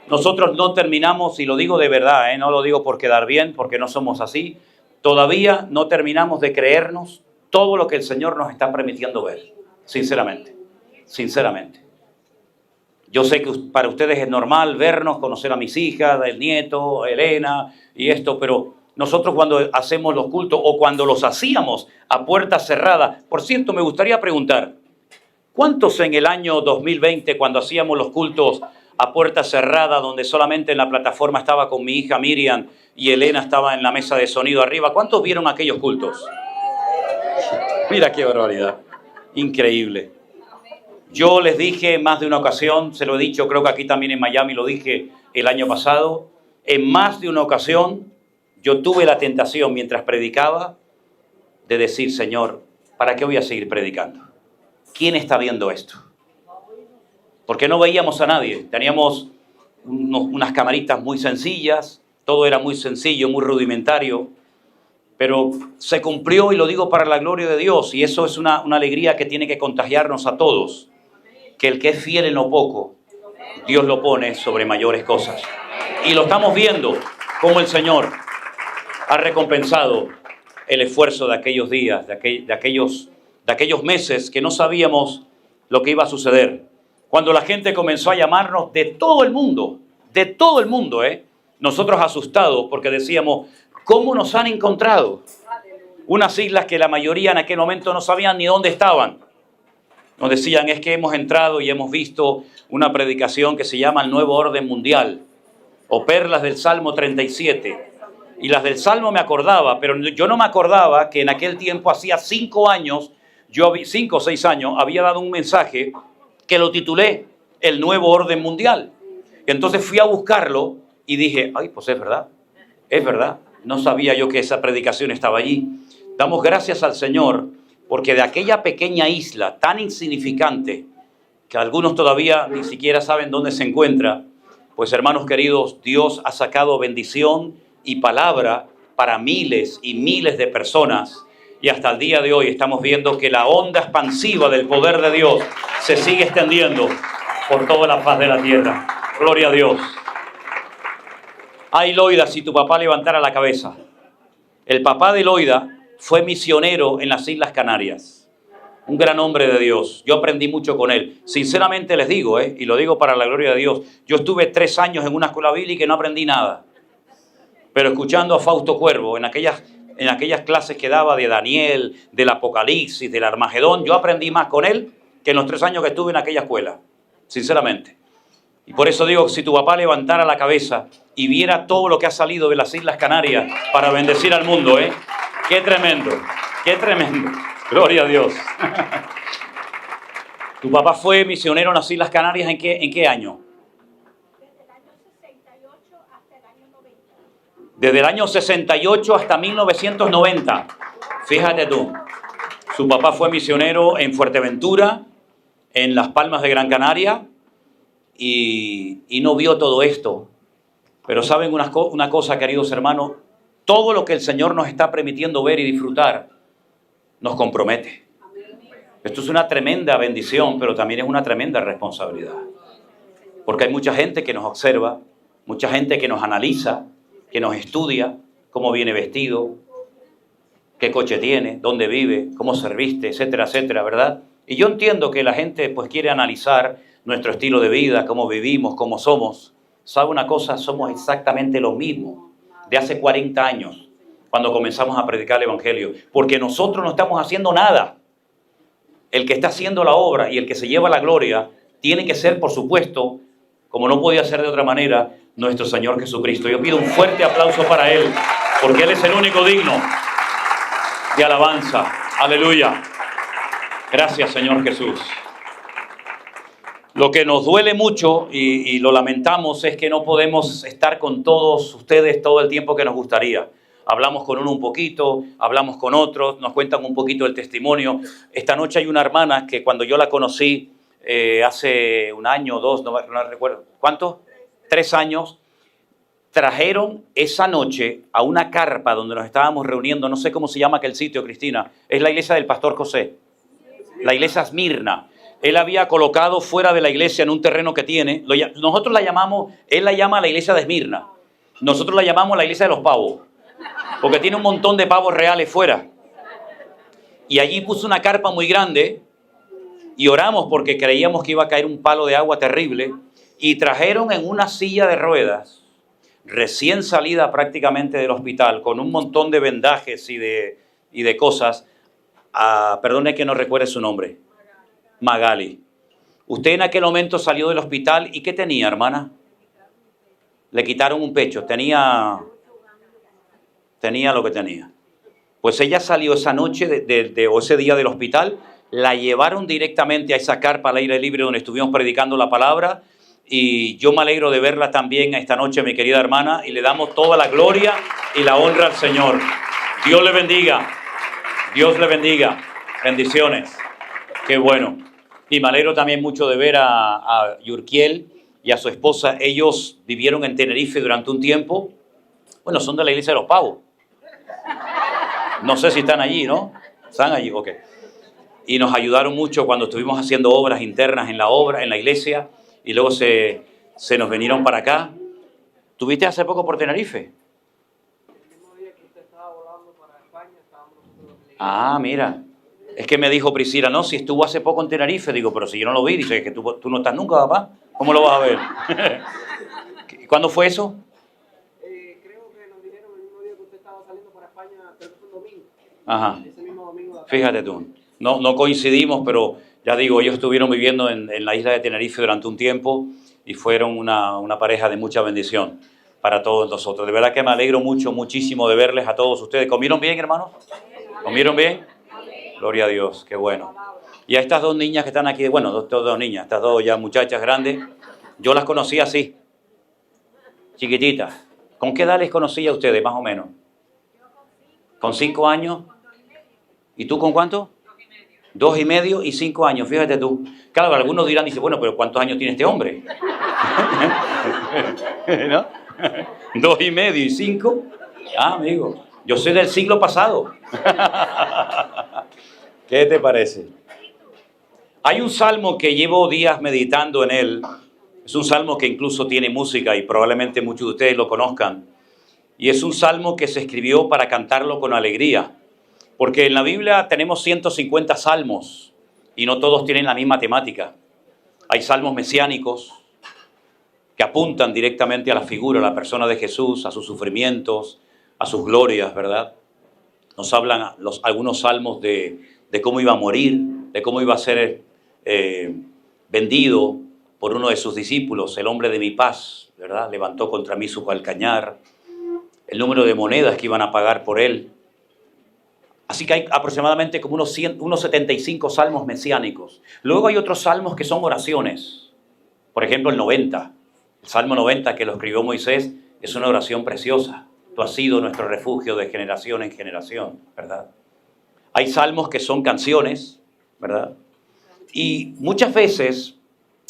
Nosotros no terminamos, y lo digo de verdad, no lo digo por quedar bien, porque no somos así. Todavía no terminamos de creernos todo lo que el Señor nos está permitiendo ver. Sinceramente. Yo sé que para ustedes es normal vernos, conocer a mis hijas, el nieto, Elena y esto, pero nosotros cuando hacemos los cultos o cuando los hacíamos a puertas cerradas, por cierto, me gustaría preguntar, ¿cuántos en el año 2020 cuando hacíamos los cultos a puerta cerrada, donde solamente en la plataforma estaba con mi hija Miriam y Elena estaba en la mesa de sonido arriba, cuántos vieron aquellos cultos? Mira qué barbaridad, increíble. Yo les dije más de una ocasión, se lo he dicho, creo que aquí también en Miami lo dije el año pasado, en más de una ocasión yo tuve la tentación mientras predicaba de decir, Señor, ¿para qué voy a seguir predicando? ¿Quién está viendo esto? Porque no veíamos a nadie, teníamos unas camaritas muy sencillas, todo era muy sencillo, muy rudimentario, pero se cumplió y lo digo para la gloria de Dios y eso es una alegría que tiene que contagiarnos a todos, que el que es fiel en lo poco, Dios lo pone sobre mayores cosas. Y lo estamos viendo como el Señor ha recompensado el esfuerzo de aquellos días, de aquellos meses que no sabíamos lo que iba a suceder. Cuando la gente comenzó a llamarnos de todo el mundo, nosotros asustados porque decíamos, ¿cómo nos han encontrado? Unas islas que la mayoría en aquel momento no sabían ni dónde estaban. Nos decían, es que hemos entrado y hemos visto una predicación que se llama el Nuevo Orden Mundial. o perlas del Salmo 37. Y las del Salmo me acordaba, pero yo no me acordaba que en aquel tiempo, hacía 5 años, 5 o 6 años, había dado un mensaje que lo titulé El Nuevo Orden Mundial. Entonces fui a buscarlo y dije, ay, pues es verdad. No sabía yo que esa predicación estaba allí. Damos gracias al Señor porque de aquella pequeña isla tan insignificante, que algunos todavía ni siquiera saben dónde se encuentra, pues hermanos queridos, Dios ha sacado bendición y palabra para miles y miles de personas. Y hasta el día de hoy estamos viendo que la onda expansiva del poder de Dios se sigue extendiendo por toda la faz de la tierra. Gloria a Dios. Ay, Loida, si tu papá levantara la cabeza. El papá de Loida fue misionero en las Islas Canarias. Un gran hombre de Dios. Yo aprendí mucho con él. Sinceramente les digo, y lo digo para la gloria de Dios, yo estuve 3 años en una escuela bíblica y no aprendí nada. Pero escuchando a Fausto Cuervo en aquellas clases que daba de Daniel, del Apocalipsis, del Armagedón, yo aprendí más con él que en los 3 años que estuve en aquella escuela. Sinceramente. Y por eso digo, si tu papá levantara la cabeza y viera todo lo que ha salido de las Islas Canarias para bendecir al mundo, ¡Qué tremendo! ¡Qué tremendo! ¡Gloria a Dios! ¿Tu papá fue misionero en las Islas Canarias en qué año? Desde el año 68 hasta el año 90. Desde el año 68 hasta 1990. Fíjate tú. Su papá fue misionero en Fuerteventura, en Las Palmas de Gran Canaria, y no vio todo esto. Pero saben una cosa, queridos hermanos, todo lo que el Señor nos está permitiendo ver y disfrutar nos compromete. Esto es una tremenda bendición, pero también es una tremenda responsabilidad. Porque hay mucha gente que nos observa, mucha gente que nos analiza, que nos estudia, cómo viene vestido, qué coche tiene, dónde vive, cómo se viste, etcétera, etcétera, ¿verdad? Y yo entiendo que la gente pues quiere analizar nuestro estilo de vida, cómo vivimos, cómo somos. ¿Sabe una cosa? Somos exactamente lo mismo de hace 40 años, cuando comenzamos a predicar el Evangelio. Porque nosotros no estamos haciendo nada. El que está haciendo la obra y el que se lleva la gloria tiene que ser, por supuesto, como no podía ser de otra manera, nuestro Señor Jesucristo. Yo pido un fuerte aplauso para Él, porque Él es el único digno de alabanza. Aleluya. Gracias, Señor Jesús. Lo que nos duele mucho y lo lamentamos es que no podemos estar con todos ustedes todo el tiempo que nos gustaría. Hablamos con uno un poquito, hablamos con otros, nos cuentan un poquito el testimonio. Esta noche hay una hermana que cuando yo la conocí hace 1 año o 2, no recuerdo, ¿cuánto? 3 años, trajeron esa noche a una carpa donde nos estábamos reuniendo, no sé cómo se llama aquel sitio, Cristina, es la iglesia del Pastor José, la iglesia Esmirna. Él había colocado fuera de la iglesia en un terreno que tiene, nosotros la llamamos, él la llama la iglesia de Esmirna, nosotros la llamamos la iglesia de los pavos, porque tiene un montón de pavos reales fuera. Y allí puso una carpa muy grande y oramos porque creíamos que iba a caer un palo de agua terrible, y trajeron en una silla de ruedas, recién salida prácticamente del hospital, con un montón de vendajes y de cosas, perdone que no recuerde su nombre, Magali. Usted en aquel momento salió del hospital y ¿qué tenía, hermana? Le quitaron un pecho, tenía lo que tenía. Pues ella salió esa noche o ese día del hospital, la llevaron directamente a esa carpa al aire libre donde estuvimos predicando la palabra, y yo me alegro de verla también esta noche, mi querida hermana, y le damos toda la gloria y la honra al Señor. Dios le bendiga. Dios le bendiga. Bendiciones. Qué bueno. Y me alegro también mucho de ver a Yurkiel y a su esposa. Ellos vivieron en Tenerife durante un tiempo. Bueno, son de la iglesia de los pavos. No sé si están allí, ¿no? ¿Están allí? Ok. Y nos ayudaron mucho cuando estuvimos haciendo obras internas en la iglesia. Y luego se nos vinieron para acá. ¿Tuviste hace poco por Tenerife? El mismo día que usted estaba volando para España, estábamos nosotros en la iglesia. Ah, mira. Es que me dijo Priscila, no, si estuvo hace poco en Tenerife. Digo, pero si yo no lo vi. Dice, que tú no estás nunca, papá. ¿Cómo lo vas a ver? ¿Cuándo fue eso? Creo que nos dijeron el mismo día que usted estaba saliendo para España, creo que fue un domingo. Ajá. Ese mismo domingo de acá. Fíjate tú. No coincidimos, pero ya digo, ellos estuvieron viviendo en la isla de Tenerife durante un tiempo y fueron una pareja de mucha bendición. para todos nosotros. De verdad que me alegro muchísimo de verles a todos ustedes. ¿Comieron bien, hermanos? ¿Comieron bien? Gloria a Dios, qué bueno. Y a estas dos niñas que están aquí, bueno, dos niñas, estas dos ya muchachas grandes, yo las conocí así, chiquititas. ¿Con qué edad les conocí a ustedes, más o menos? ¿Con 5 años? ¿Y tú con cuánto? 2 y medio y 5 años, fíjate tú. Claro, algunos dirán, dice, bueno, pero ¿cuántos años tiene este hombre? ¿No? 2 y medio y 5. Ah, amigo, yo soy del siglo pasado. ¿Qué te parece? Hay un salmo que llevo días meditando en él. Es un salmo que incluso tiene música y probablemente muchos de ustedes lo conozcan. Y es un salmo que se escribió para cantarlo con alegría. Porque en la Biblia tenemos 150 salmos y no todos tienen la misma temática. Hay salmos mesiánicos que apuntan directamente a la figura, a la persona de Jesús, a sus sufrimientos, a sus glorias, ¿verdad? Nos hablan algunos salmos de cómo iba a morir, de cómo iba a ser vendido por uno de sus discípulos, el hombre de mi paz, ¿verdad? Levantó contra mí su calcañar, el número de monedas que iban a pagar por él. Así que hay aproximadamente como unos 75 salmos mesiánicos. Luego hay otros salmos que son oraciones. Por ejemplo, el 90. El Salmo 90 que lo escribió Moisés es una oración preciosa. Tú has sido nuestro refugio de generación en generación, ¿verdad? Hay salmos que son canciones, ¿verdad? Y muchas veces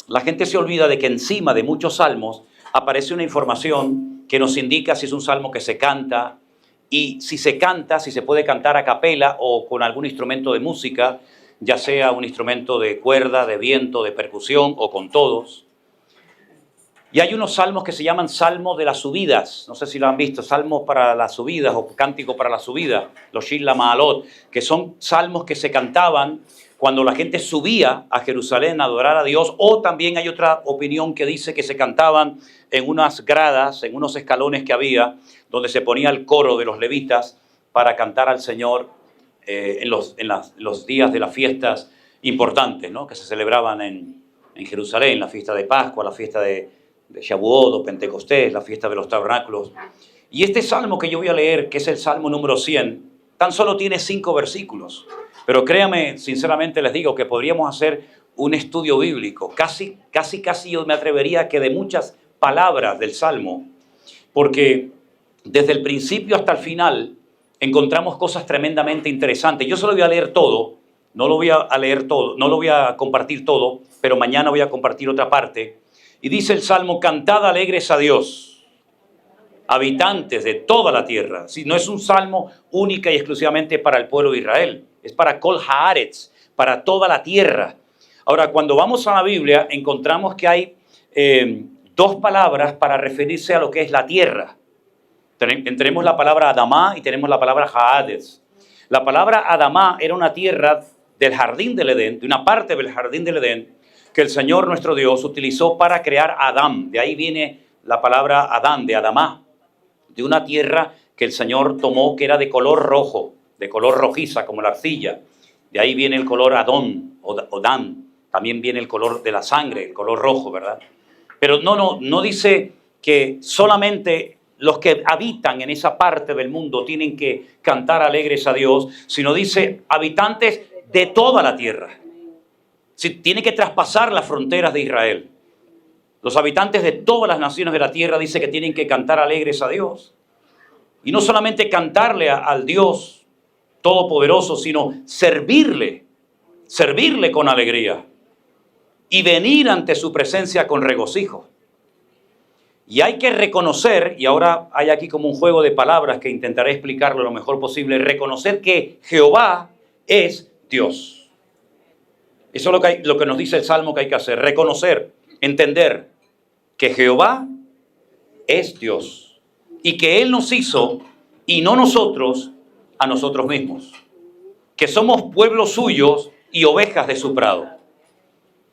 la gente se olvida de que encima de muchos salmos aparece una información que nos indica si es un salmo que se canta, y si se canta, si se puede cantar a capela o con algún instrumento de música, ya sea un instrumento de cuerda, de viento, de percusión o con todos. Y hay unos salmos que se llaman salmos de las subidas. No sé si lo han visto, salmos para las subidas o cántico para las subidas, los Shir LaMa'alot, que son salmos que se cantaban cuando la gente subía a Jerusalén a adorar a Dios, o también hay otra opinión que dice que se cantaban en unas gradas, en unos escalones que había, donde se ponía el coro de los levitas para cantar al Señor en los días de las fiestas importantes, ¿no? Que se celebraban en Jerusalén, la fiesta de Pascua, la fiesta de Shavuot o Pentecostés, la fiesta de los tabernáculos. Y este salmo que yo voy a leer, que es el salmo número 100, tan solo tiene 5 versículos. Pero créame, sinceramente les digo que podríamos hacer un estudio bíblico, casi yo me atrevería que de muchas palabras del Salmo, porque desde el principio hasta el final encontramos cosas tremendamente interesantes. Yo solo voy a leer todo, no lo voy a leer todo, no lo voy a compartir todo, pero mañana voy a compartir otra parte. Y dice el Salmo, cantad alegres a Dios, habitantes de toda la tierra. Si no es un salmo única y exclusivamente para el pueblo de Israel, es para Kol Haaretz, para toda la tierra. Ahora, cuando vamos a la Biblia, encontramos que hay 2 palabras para referirse a lo que es la tierra. Tenemos la palabra Adamá y tenemos la palabra Haaretz. La palabra Adamá era una tierra del jardín del Edén, de una parte del jardín del Edén, que el Señor nuestro Dios utilizó para crear a Adán. De ahí viene la palabra Adán, de Adamá, de una tierra que el Señor tomó que era de color rojo, de color rojiza, como la arcilla. De ahí viene el color Adón o Dan. También viene el color de la sangre, el color rojo, ¿verdad? Pero no dice que solamente los que habitan en esa parte del mundo tienen que cantar alegres a Dios, sino dice habitantes de toda la tierra. Tiene que traspasar las fronteras de Israel. Los habitantes de todas las naciones de la tierra dice que tienen que cantar alegres a Dios. Y no solamente cantarle al Dios Todopoderoso, sino servirle con alegría y venir ante su presencia con regocijo. Y hay que reconocer, y ahora hay aquí como un juego de palabras que intentaré explicarlo lo mejor posible, reconocer que Jehová es Dios. Eso es lo que nos dice el Salmo que hay que hacer, reconocer, entender que Jehová es Dios y que Él nos hizo y no nosotros a nosotros mismos, que somos pueblos suyos y ovejas de su prado.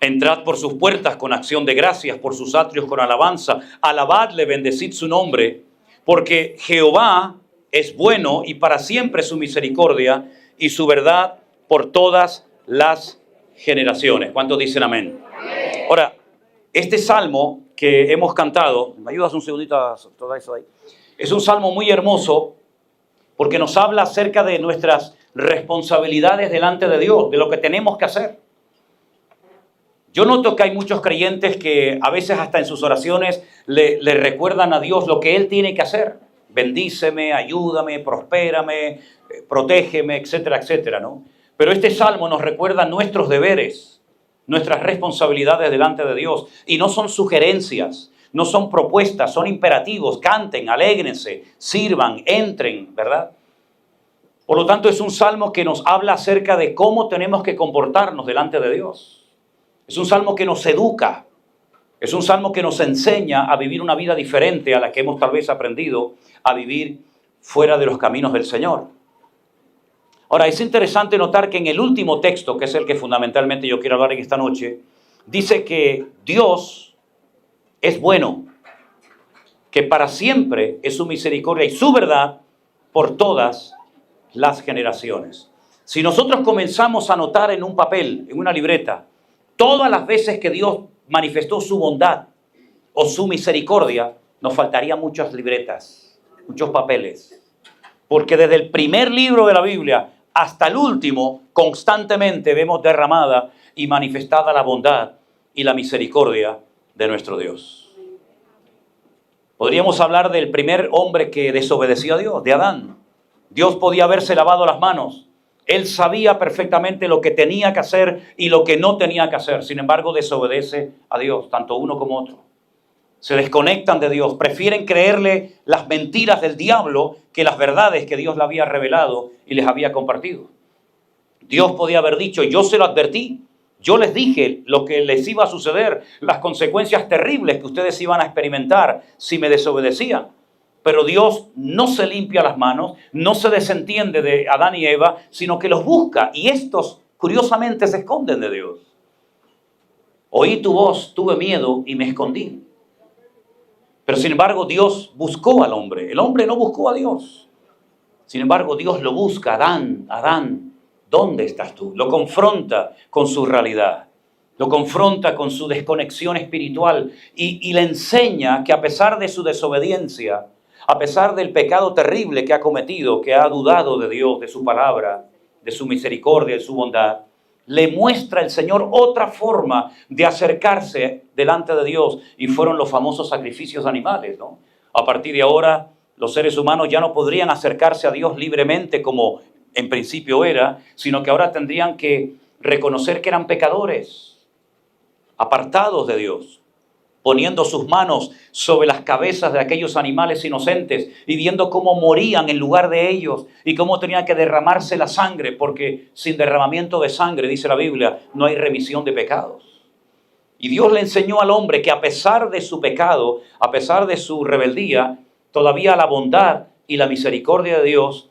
Entrad por sus puertas con acción de gracias, por sus atrios con alabanza, alabadle, bendecid su nombre, porque Jehová es bueno y para siempre su misericordia y su verdad por todas las generaciones. ¿Cuántos dicen amén? Ahora, este salmo que hemos cantado, ¿me ayudas un segundito a todo eso ahí? Es un salmo muy hermoso porque nos habla acerca de nuestras responsabilidades delante de Dios, de lo que tenemos que hacer. Yo noto que hay muchos creyentes que a veces hasta en sus oraciones le recuerdan a Dios lo que Él tiene que hacer. Bendíceme, ayúdame, prospérame, protégeme, etcétera, etcétera, ¿no? Pero este salmo nos recuerda nuestros deberes, nuestras responsabilidades delante de Dios. Y no son sugerencias, no son propuestas, son imperativos. Canten, alégrense, sirvan, entren, ¿verdad? Por lo tanto, es un salmo que nos habla acerca de cómo tenemos que comportarnos delante de Dios. Es un salmo que nos educa. Es un salmo que nos enseña a vivir una vida diferente a la que hemos tal vez aprendido a vivir fuera de los caminos del Señor. Ahora, es interesante notar que en el último texto, que es el que fundamentalmente yo quiero hablar en esta noche, dice que Dios es bueno, que para siempre es su misericordia y su verdad por todas las generaciones. Si nosotros comenzamos a anotar en un papel, en una libreta, todas las veces que Dios manifestó su bondad o su misericordia, nos faltarían muchas libretas, muchos papeles. Porque desde el primer libro de la Biblia hasta el último, constantemente vemos derramada y manifestada la bondad y la misericordia de nuestro Dios. Podríamos hablar del primer hombre que desobedeció a Dios, de Adán. Dios podía haberse lavado las manos. Él sabía perfectamente lo que tenía que hacer y lo que no tenía que hacer. Sin embargo, desobedece a Dios, tanto uno como otro. Se desconectan de Dios, prefieren creerle las mentiras del diablo que las verdades que Dios le había revelado y les había compartido. Dios podía haber dicho, yo se lo advertí, yo les dije lo que les iba a suceder, las consecuencias terribles que ustedes iban a experimentar si me desobedecían. Pero Dios no se limpia las manos, no se desentiende de Adán y Eva, sino que los busca. Y estos, curiosamente, se esconden de Dios. Oí tu voz, tuve miedo y me escondí. Pero sin embargo, Dios buscó al hombre. El hombre no buscó a Dios. Sin embargo, Dios lo busca. Adán, Adán, ¿dónde estás tú? Lo confronta con su realidad. Lo confronta con su desconexión espiritual y le enseña que a pesar de su desobediencia, a pesar del pecado terrible que ha cometido, que ha dudado de Dios, de su palabra, de su misericordia, de su bondad, le muestra el Señor otra forma de acercarse delante de Dios y fueron los famosos sacrificios animales, ¿no? A partir de ahora, los seres humanos ya no podrían acercarse a Dios libremente como en principio era, sino que ahora tendrían que reconocer que eran pecadores, apartados de Dios, poniendo sus manos sobre las cabezas de aquellos animales inocentes y viendo cómo morían en lugar de ellos y cómo tenía que derramarse la sangre, porque sin derramamiento de sangre, dice la Biblia, no hay remisión de pecados. Y Dios le enseñó al hombre que a pesar de su pecado, a pesar de su rebeldía, todavía la bondad y la misericordia de Dios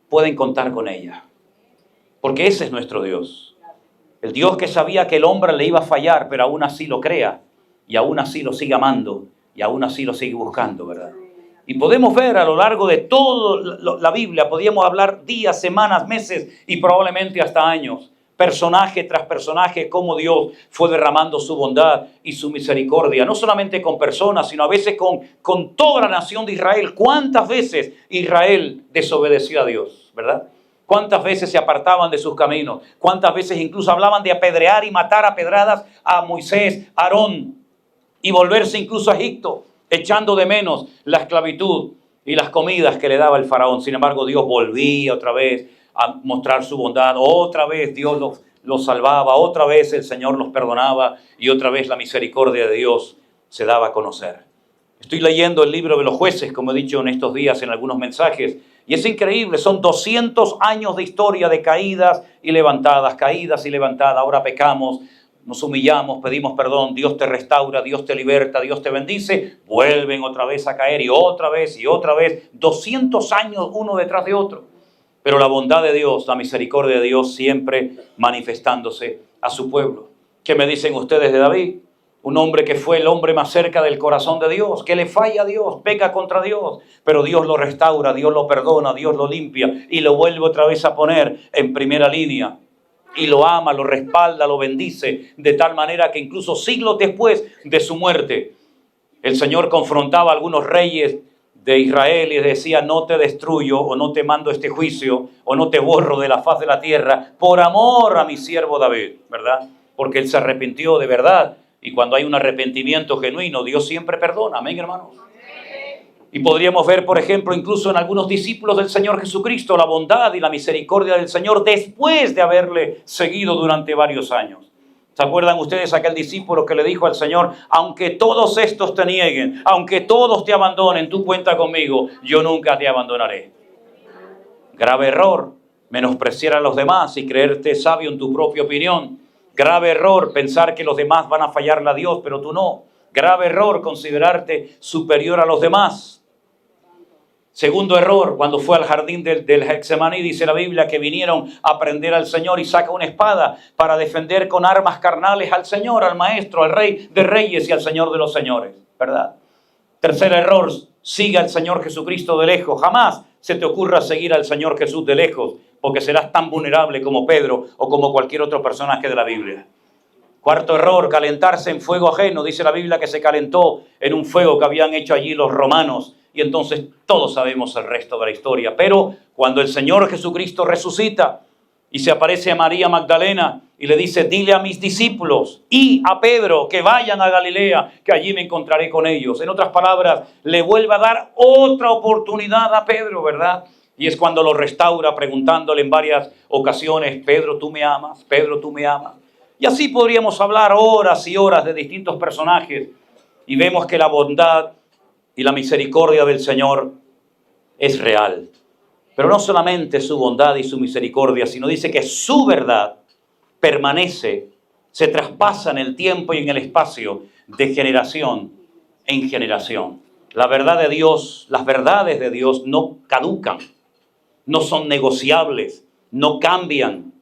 pueden contar con ella. Porque ese es nuestro Dios. El Dios que sabía que el hombre le iba a fallar, pero aún así lo crea. Y aún así lo sigue amando, y aún así lo sigue buscando, ¿verdad? Y podemos ver a lo largo de toda la Biblia, podríamos hablar días, semanas, meses y probablemente hasta años, personaje tras personaje, cómo Dios fue derramando su bondad y su misericordia, no solamente con personas, sino a veces con toda la nación de Israel. ¿Cuántas veces Israel desobedeció a Dios, verdad? ¿Cuántas veces se apartaban de sus caminos? ¿Cuántas veces incluso hablaban de apedrear y matar a pedradas a Moisés, a Aarón? Y volverse incluso a Egipto, echando de menos la esclavitud y las comidas que le daba el faraón. Sin embargo, Dios volvía otra vez a mostrar su bondad. Otra vez Dios los salvaba. Otra vez el Señor los perdonaba. Y otra vez la misericordia de Dios se daba a conocer. Estoy leyendo el libro de los jueces, como he dicho en estos días en algunos mensajes. Y es increíble, son 200 años de historia de caídas y levantadas. Ahora pecamos. Nos humillamos, pedimos perdón, Dios te restaura, Dios te liberta, Dios te bendice, vuelven otra vez a caer y otra vez, 200 años uno detrás de otro. Pero la bondad de Dios, la misericordia de Dios siempre manifestándose a su pueblo. ¿Qué me dicen ustedes de David? Un hombre que fue el hombre más cerca del corazón de Dios, que le falla a Dios, peca contra Dios, pero Dios lo restaura, Dios lo perdona, Dios lo limpia y lo vuelve otra vez a poner en primera línea. y lo ama, lo respalda, lo bendice, de tal manera que incluso siglos después de su muerte, el Señor confrontaba a algunos reyes de Israel y decía: no te destruyo, o no te mando este juicio, o no te borro de la faz de la tierra, por amor a mi siervo David, ¿verdad? Porque él se arrepintió de verdad, y cuando hay un arrepentimiento genuino, Dios siempre perdona. Amén, hermanos. Y podríamos ver, por ejemplo, incluso en algunos discípulos del Señor Jesucristo, la bondad y la misericordia del Señor después de haberle seguido durante varios años. ¿Se acuerdan ustedes aquel discípulo que le dijo al Señor: aunque todos estos te nieguen, aunque todos te abandonen, tú cuenta conmigo, yo nunca te abandonaré? Grave error, menospreciar a los demás y creerte sabio en tu propia opinión. Grave error, pensar que los demás van a fallarle a Dios, pero tú no. Grave error, considerarte superior a los demás. Segundo error, cuando fue al jardín del Getsemaní, dice la Biblia que vinieron a prender al Señor y saca una espada para defender con armas carnales al Señor, al Maestro, al Rey de Reyes y al Señor de los Señores, ¿verdad? Tercer error, sigue al Señor Jesucristo de lejos. Jamás se te ocurra seguir al Señor Jesús de lejos, porque serás tan vulnerable como Pedro o como cualquier otro personaje de la Biblia. Cuarto error, calentarse en fuego ajeno. Dice la Biblia que se calentó en un fuego que habían hecho allí los romanos. Y entonces todos sabemos el resto de la historia. Pero cuando el Señor Jesucristo resucita y se aparece a María Magdalena y le dice: dile a mis discípulos y a Pedro que vayan a Galilea, que allí me encontraré con ellos. En otras palabras, le vuelve a dar otra oportunidad a Pedro, ¿verdad? Y es cuando lo restaura preguntándole en varias ocasiones: Pedro, ¿tú me amas? Pedro, ¿tú me amas? Y así podríamos hablar horas y horas de distintos personajes. Y vemos que la bondad y la misericordia del Señor es real. Pero no solamente su bondad y su misericordia, sino dice que su verdad permanece, se traspasa en el tiempo y en el espacio de generación en generación. La verdad de Dios, las verdades de Dios no caducan, no son negociables, no cambian.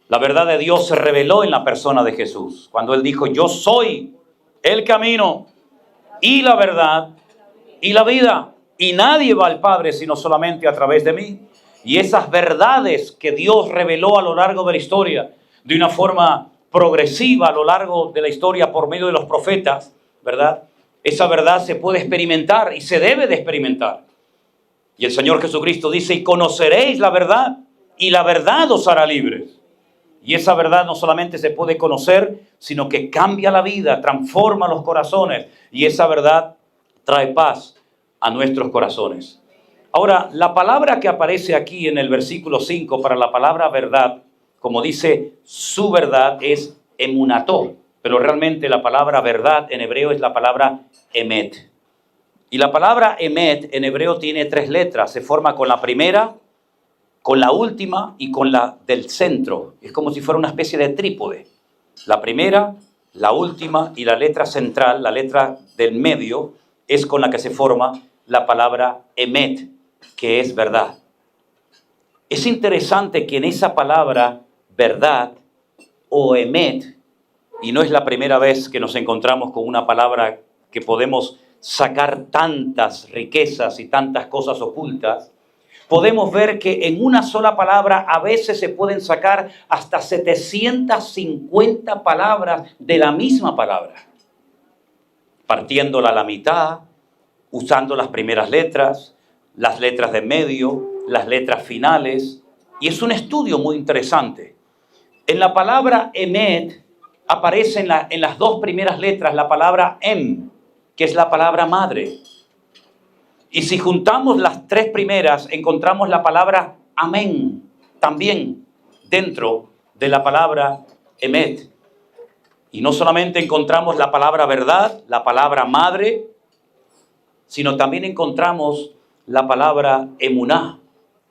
La verdad de Dios se reveló en la persona de Jesús, cuando Él dijo: yo soy el camino y la verdad y la vida, y nadie va al Padre sino solamente a través de mí. Y esas verdades que Dios reveló a lo largo de la historia, de una forma progresiva a lo largo de la historia por medio de los profetas, ¿verdad? Esa verdad se puede experimentar y se debe de experimentar. Y el Señor Jesucristo dice: y conoceréis la verdad, y la verdad os hará libres. Y esa verdad no solamente se puede conocer, sino que cambia la vida, transforma los corazones, y esa verdad trae paz a nuestros corazones. Ahora, la palabra que aparece aquí en el versículo 5 para la palabra verdad, como dice su verdad, es emunató, pero realmente la palabra verdad en hebreo es la palabra emet. Y la palabra emet en hebreo tiene 3 letras, se forma con la primera, con la última y con la del centro. Es como si fuera una especie de trípode. La primera, la última y la letra central, la letra del medio, es con la que se forma la palabra emet, que es verdad. Es interesante que en esa palabra verdad o emet, y no es la primera vez que nos encontramos con una palabra que podemos sacar tantas riquezas y tantas cosas ocultas, podemos ver que en una sola palabra a veces se pueden sacar hasta 750 palabras de la misma palabra, partiéndola a la mitad, usando las primeras letras, las letras de medio, las letras finales. Y es un estudio muy interesante. En la palabra emet aparece en las 2 primeras letras la palabra em, que es la palabra madre. Y si juntamos las 3 primeras, encontramos la palabra amén, también dentro de la palabra emet. Y no solamente encontramos la palabra verdad, la palabra madre, sino también encontramos la palabra emuná,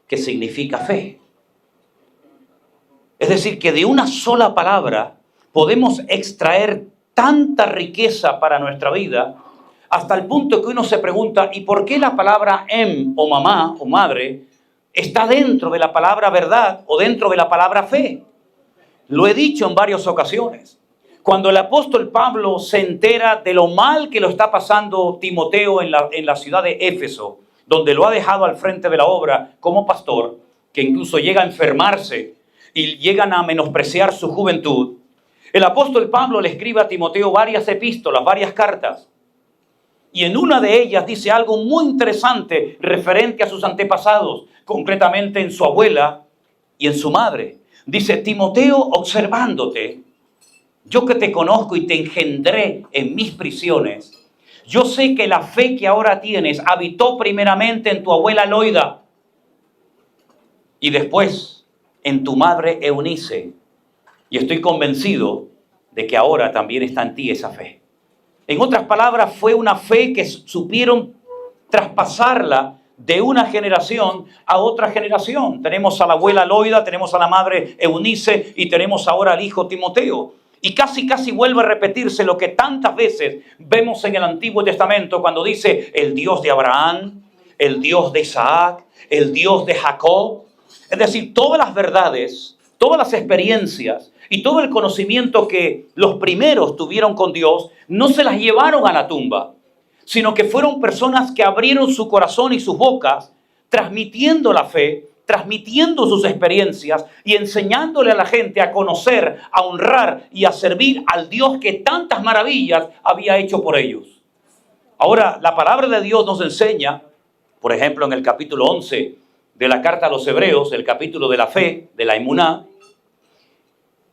que significa fe. Es decir, que de una sola palabra podemos extraer tanta riqueza para nuestra vida, hasta el punto que uno se pregunta: ¿y por qué la palabra em o mamá o madre está dentro de la palabra verdad o dentro de la palabra fe? Lo he dicho en varias ocasiones. Cuando el apóstol Pablo se entera de lo mal que lo está pasando Timoteo en la ciudad de Éfeso, donde lo ha dejado al frente de la obra como pastor, que incluso llega a enfermarse, y llegan a menospreciar su juventud, el apóstol Pablo le escribe a Timoteo varias epístolas, varias cartas. Y en una de ellas dice algo muy interesante referente a sus antepasados, concretamente en su abuela y en su madre. Dice: Timoteo, observándote, yo que te conozco y te engendré en mis prisiones, yo sé que la fe que ahora tienes habitó primeramente en tu abuela Loida y después en tu madre Eunice. Y estoy convencido de que ahora también está en ti esa fe. En otras palabras, fue una fe que supieron traspasarla de una generación a otra generación. Tenemos a la abuela Loida, tenemos a la madre Eunice y tenemos ahora al hijo Timoteo. Y casi vuelve a repetirse lo que tantas veces vemos en el Antiguo Testamento cuando dice el Dios de Abraham, el Dios de Isaac, el Dios de Jacob. Es decir, todas las verdades, todas las experiencias y todo el conocimiento que los primeros tuvieron con Dios no se las llevaron a la tumba, sino que fueron personas que abrieron su corazón y sus bocas, transmitiendo la fe, transmitiendo sus experiencias y enseñándole a la gente a conocer, a honrar y a servir al Dios que tantas maravillas había hecho por ellos. Ahora, la palabra de Dios nos enseña, por ejemplo, en el capítulo 11 de la carta a los Hebreos, el capítulo de la fe, de la emuná,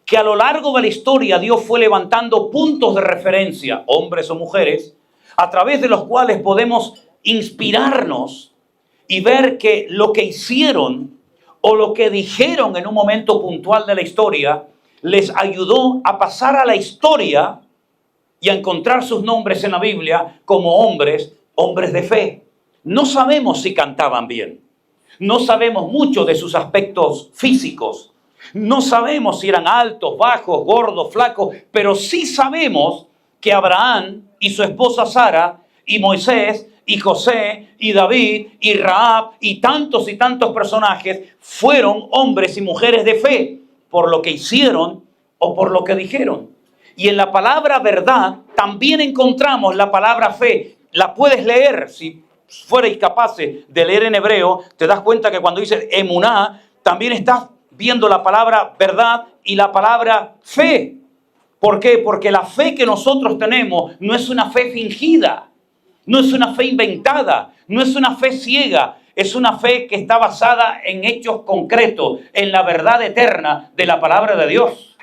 que a lo largo de la historia Dios fue levantando puntos de referencia, hombres o mujeres, a través de los cuales podemos inspirarnos y ver que lo que hicieron o lo que dijeron en un momento puntual de la historia les ayudó a pasar a la historia y a encontrar sus nombres en la Biblia como hombres de fe. No sabemos si cantaban bien, no sabemos mucho de sus aspectos físicos, no sabemos si eran altos, bajos, gordos, flacos, pero sí sabemos que Abraham y su esposa Sara y Moisés y José y David y Rahab y tantos personajes fueron hombres y mujeres de fe por lo que hicieron o por lo que dijeron. Y en la palabra verdad también encontramos la palabra fe. La puedes leer, si fuerais capaces de leer en hebreo, te das cuenta que cuando dice emuná, también estás viendo la palabra verdad y la palabra fe. ¿Por qué? Porque la fe que nosotros tenemos no es una fe fingida, no es una fe inventada, no es una fe ciega, es una fe que está basada en hechos concretos, en la verdad eterna de la palabra de Dios.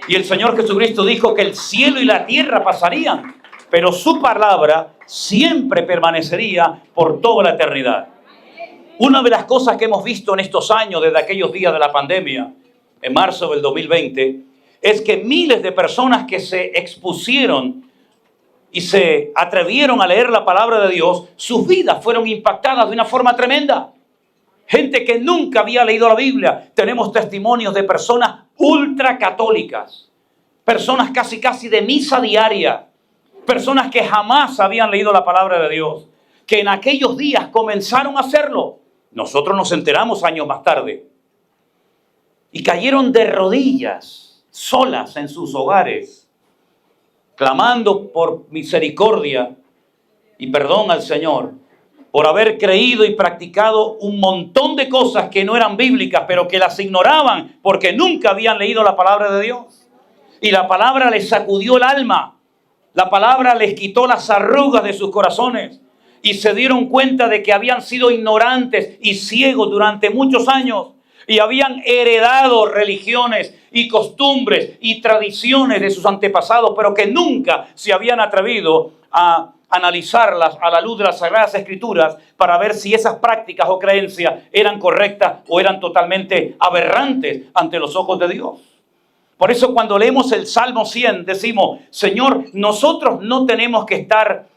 Y el Señor Jesucristo dijo que el cielo y la tierra pasarían, pero su palabra siempre permanecería por toda la eternidad. Una de las cosas que hemos visto en estos años, desde aquellos días de la pandemia, en marzo del 2020, es que miles de personas que se expusieron y se atrevieron a leer la palabra de Dios, sus vidas fueron impactadas de una forma tremenda. Gente que nunca había leído la Biblia. Tenemos testimonios de personas ultracatólicas, personas casi de misa diaria, personas que jamás habían leído la palabra de Dios, que en aquellos días comenzaron a hacerlo. Nosotros nos enteramos años más tarde. Y cayeron de rodillas, solas en sus hogares, clamando por misericordia y perdón al Señor, por haber creído y practicado un montón de cosas que no eran bíblicas, pero que las ignoraban porque nunca habían leído la palabra de Dios. Y la palabra les sacudió el alma, la palabra les quitó las arrugas de sus corazones y se dieron cuenta de que habían sido ignorantes y ciegos durante muchos años y habían heredado religiones y costumbres y tradiciones de sus antepasados, pero que nunca se habían atrevido a analizarlas a la luz de las Sagradas Escrituras para ver si esas prácticas o creencias eran correctas o eran totalmente aberrantes ante los ojos de Dios. Por eso cuando leemos el Salmo 100 decimos, Señor, nosotros no tenemos que estar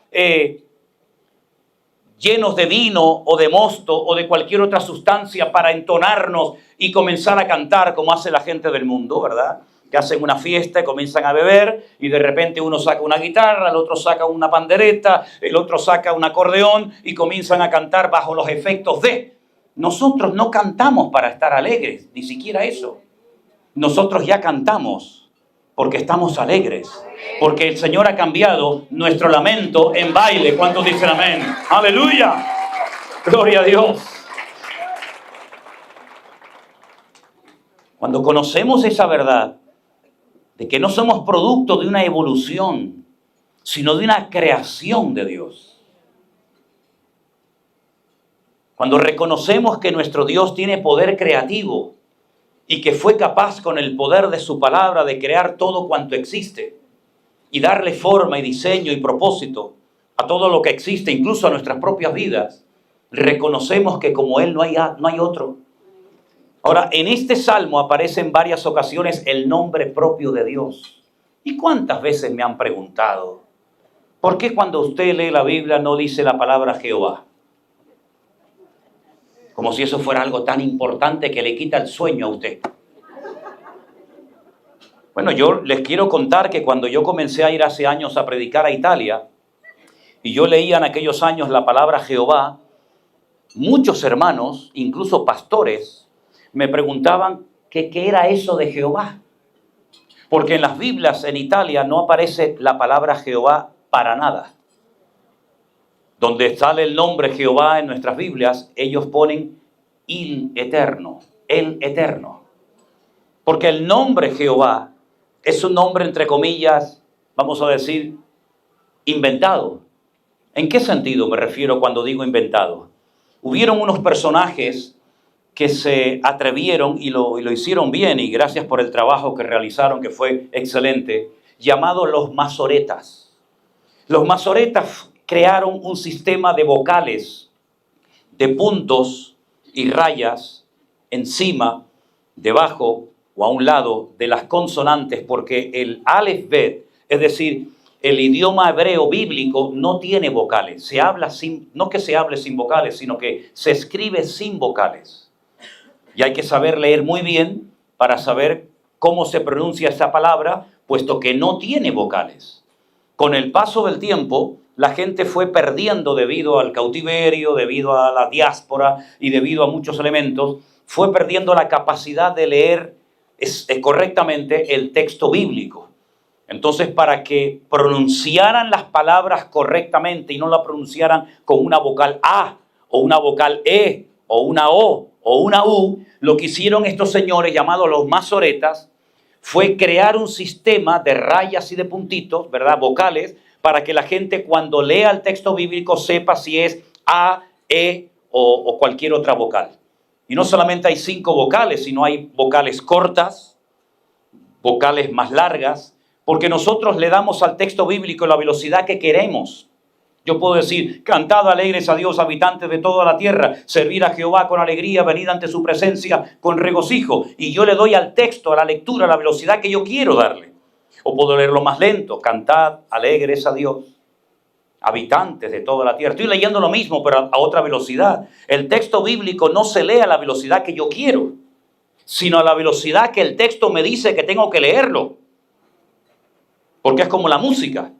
llenos de vino o de mosto o de cualquier otra sustancia para entonarnos y comenzar a cantar como hace la gente del mundo, ¿verdad? Que hacen una fiesta y comienzan a beber y de repente uno saca una guitarra, el otro saca una pandereta, el otro saca un acordeón y comienzan a cantar bajo los efectos de. Nosotros no cantamos para estar alegres, ni siquiera eso. Nosotros ya cantamos porque estamos alegres, porque el Señor ha cambiado nuestro lamento en baile. ¿Cuántos dicen amén? ¡Aleluya! ¡Gloria a Dios! Cuando conocemos esa verdad de que no somos producto de una evolución, sino de una creación de Dios. Cuando reconocemos que nuestro Dios tiene poder creativo y que fue capaz con el poder de su palabra de crear todo cuanto existe y darle forma y diseño y propósito a todo lo que existe, incluso a nuestras propias vidas, reconocemos que como Él no hay otro. Ahora, en este salmo aparece en varias ocasiones el nombre propio de Dios. ¿Y cuántas veces me han preguntado, por qué cuando usted lee la Biblia no dice la palabra Jehová? Como si eso fuera algo tan importante que le quita el sueño a usted. Bueno, yo les quiero contar que cuando yo comencé a ir hace años a predicar a Italia, y yo leía en aquellos años la palabra Jehová, muchos hermanos, incluso pastores, me preguntaban qué era eso de Jehová. Porque en las Biblias en Italia no aparece la palabra Jehová para nada. Donde sale el nombre Jehová en nuestras Biblias, ellos ponen el eterno. Porque el nombre Jehová es un nombre, entre comillas, vamos a decir, inventado. ¿En qué sentido me refiero cuando digo inventado? Hubieron unos personajes que se atrevieron y lo hicieron bien, y gracias por el trabajo que realizaron, que fue excelente, llamados los masoretas. Los masoretas crearon un sistema de vocales, de puntos y rayas encima, debajo o a un lado de las consonantes, porque el Aleph Bet, es decir, el idioma hebreo bíblico, no tiene vocales. Se habla no que se hable sin vocales, sino que se escribe sin vocales. Y hay que saber leer muy bien para saber cómo se pronuncia esa palabra, puesto que no tiene vocales. Con el paso del tiempo, la gente fue perdiendo, debido al cautiverio, debido a la diáspora y debido a muchos elementos, fue perdiendo la capacidad de leer correctamente el texto bíblico. Entonces, para que pronunciaran las palabras correctamente y no la pronunciaran con una vocal A, o una vocal E, o una O, o una U, lo que hicieron estos señores, llamados los masoretas, fue crear un sistema de rayas y de puntitos, ¿verdad?, vocales, para que la gente cuando lea el texto bíblico sepa si es A, E o cualquier otra vocal. Y no solamente hay 5 vocales, sino hay vocales cortas, vocales más largas, porque nosotros le damos al texto bíblico la velocidad que queremos. Yo puedo decir, cantad alegres a Dios, habitantes de toda la tierra, servir a Jehová con alegría, venid ante su presencia con regocijo. Y yo le doy al texto, a la lectura, la velocidad que yo quiero darle. O puedo leerlo más lento, cantad alegres a Dios, habitantes de toda la tierra. Estoy leyendo lo mismo, pero a otra velocidad. El texto bíblico no se lee a la velocidad que yo quiero, sino a la velocidad que el texto me dice que tengo que leerlo. Porque es como la música,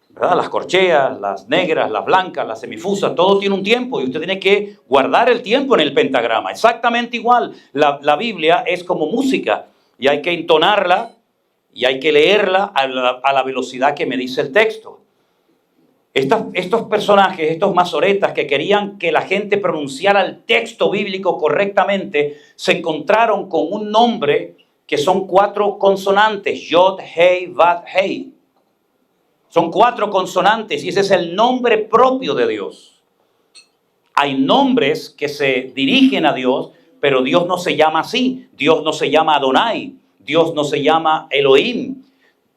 ¿verdad? Las corcheas, las negras, las blancas, las semifusas, todo tiene un tiempo y usted tiene que guardar el tiempo en el pentagrama. Exactamente igual, la Biblia es como música y hay que entonarla y hay que leerla a la velocidad que me dice el texto. Estos personajes, estos masoretas que querían que la gente pronunciara el texto bíblico correctamente, se encontraron con un nombre que son 4 consonantes, Yod, Hei, Vav, Hei. Son 4 consonantes y ese es el nombre propio de Dios. Hay nombres que se dirigen a Dios, pero Dios no se llama así. Dios no se llama Adonai, Dios no se llama Elohim,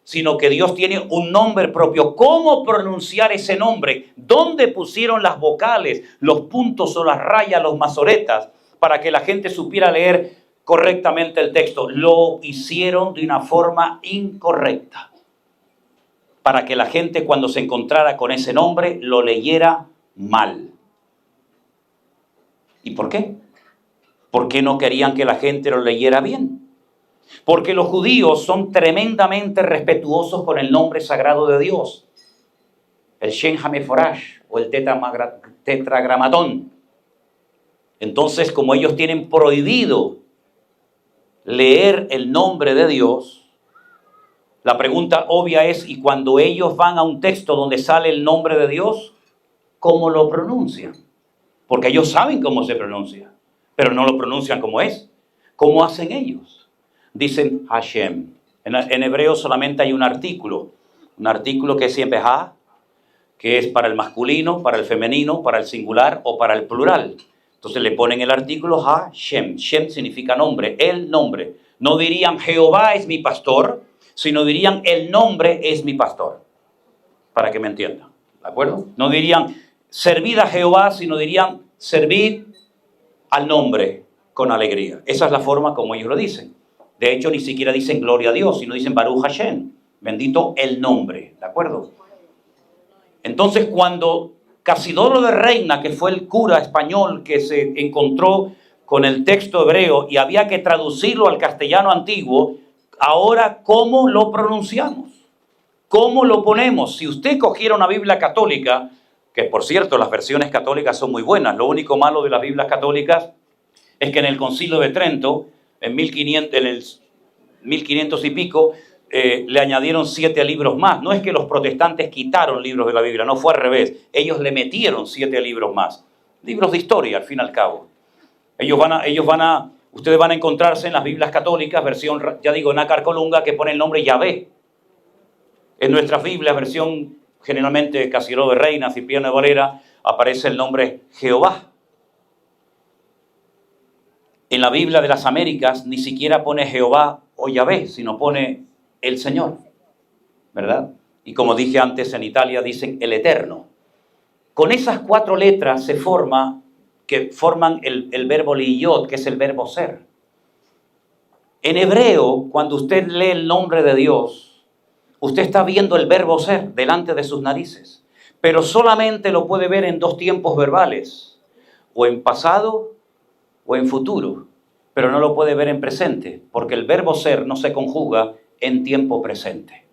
sino que Dios tiene un nombre propio. ¿Cómo pronunciar ese nombre? ¿Dónde pusieron las vocales, los puntos o las rayas, los masoretas, para que la gente supiera leer correctamente el texto? Lo hicieron de una forma incorrecta, para que la gente cuando se encontrara con ese nombre lo leyera mal. ¿Y por qué? ¿Por qué no querían que la gente lo leyera bien? Porque los judíos son tremendamente respetuosos con el nombre sagrado de Dios. El Shem HaMeforash o el tetragramatón. Entonces, como ellos tienen prohibido leer el nombre de Dios, la pregunta obvia es, ¿y cuando ellos van a un texto donde sale el nombre de Dios, cómo lo pronuncian? Porque ellos saben cómo se pronuncia, pero no lo pronuncian como es. ¿Cómo hacen ellos? Dicen Hashem. En hebreo solamente hay un artículo que es siempre ha, que es para el masculino, para el femenino, para el singular o para el plural. Entonces le ponen el artículo Hashem. Shem significa nombre, el nombre. No dirían Jehová es mi pastor, sino dirían el nombre es mi pastor. Para que me entiendan, ¿de acuerdo? No dirían servid a Jehová, sino dirían servid al nombre con alegría. Esa es la forma como ellos lo dicen. De hecho, ni siquiera dicen gloria a Dios, sino dicen Baruch Hashem, bendito el nombre, ¿de acuerdo? Entonces, cuando Casidoro de Reina, que fue el cura español que se encontró con el texto hebreo y había que traducirlo al castellano antiguo, ahora, ¿cómo lo pronunciamos? ¿Cómo lo ponemos? Si usted cogiera una Biblia católica, que por cierto las versiones católicas son muy buenas, lo único malo de las Biblias católicas es que en el Concilio de Trento, en el 1500 y pico, le añadieron 7 libros más. No es que los protestantes quitaron libros de la Biblia, no fue al revés. Ellos le metieron 7 libros más. Libros de historia, al fin y al cabo. Ustedes van a encontrarse en las Biblias católicas, versión, ya digo, Nácar Colunga, que pone el nombre Yahvé. En nuestras Biblias, versión generalmente Casidoro de Reina, Cipriano de Valera, aparece el nombre Jehová. En la Biblia de las Américas ni siquiera pone Jehová o Yahvé, sino pone el Señor, ¿verdad? Y como dije antes, en Italia dicen el Eterno. Con esas 4 letras forman el verbo liyot, que es el verbo ser. En hebreo, cuando usted lee el nombre de Dios, usted está viendo el verbo ser delante de sus narices, pero solamente lo puede ver en 2 tiempos verbales, o en pasado o en futuro, pero no lo puede ver en presente, porque el verbo ser no se conjuga en tiempo presente.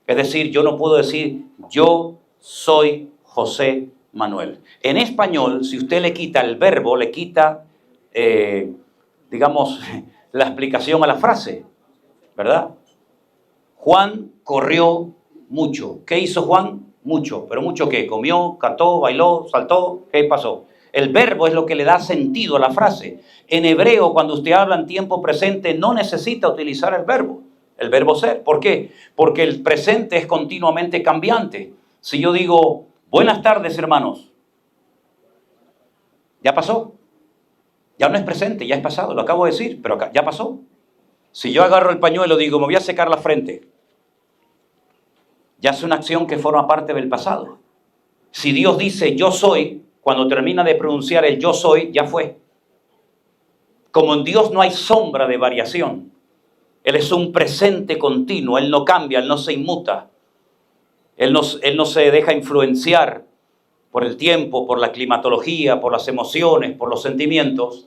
Es decir, yo no puedo decir yo soy José Manuel. En español, si usted le quita el verbo, le quita, digamos, la explicación a la frase, ¿verdad? Juan corrió mucho. ¿Qué hizo Juan? Mucho. ¿Pero mucho qué? ¿Comió, cantó, bailó, saltó? ¿Qué pasó? El verbo es lo que le da sentido a la frase. En hebreo, cuando usted habla en tiempo presente, no necesita utilizar el verbo ser. ¿Por qué? Porque el presente es continuamente cambiante. Si yo digo, buenas tardes, hermanos, ya pasó. Ya no es presente, ya es pasado. Lo acabo de decir, pero ya pasó. Si yo agarro el pañuelo y digo, me voy a secar la frente, ya es una acción que forma parte del pasado. Si Dios dice, yo soy, cuando termina de pronunciar el yo soy, ya fue. Como en Dios no hay sombra de variación, Él es un presente continuo, Él no cambia, Él no se inmuta, Él no se deja influenciar por el tiempo, por la climatología, por las emociones, por los sentimientos.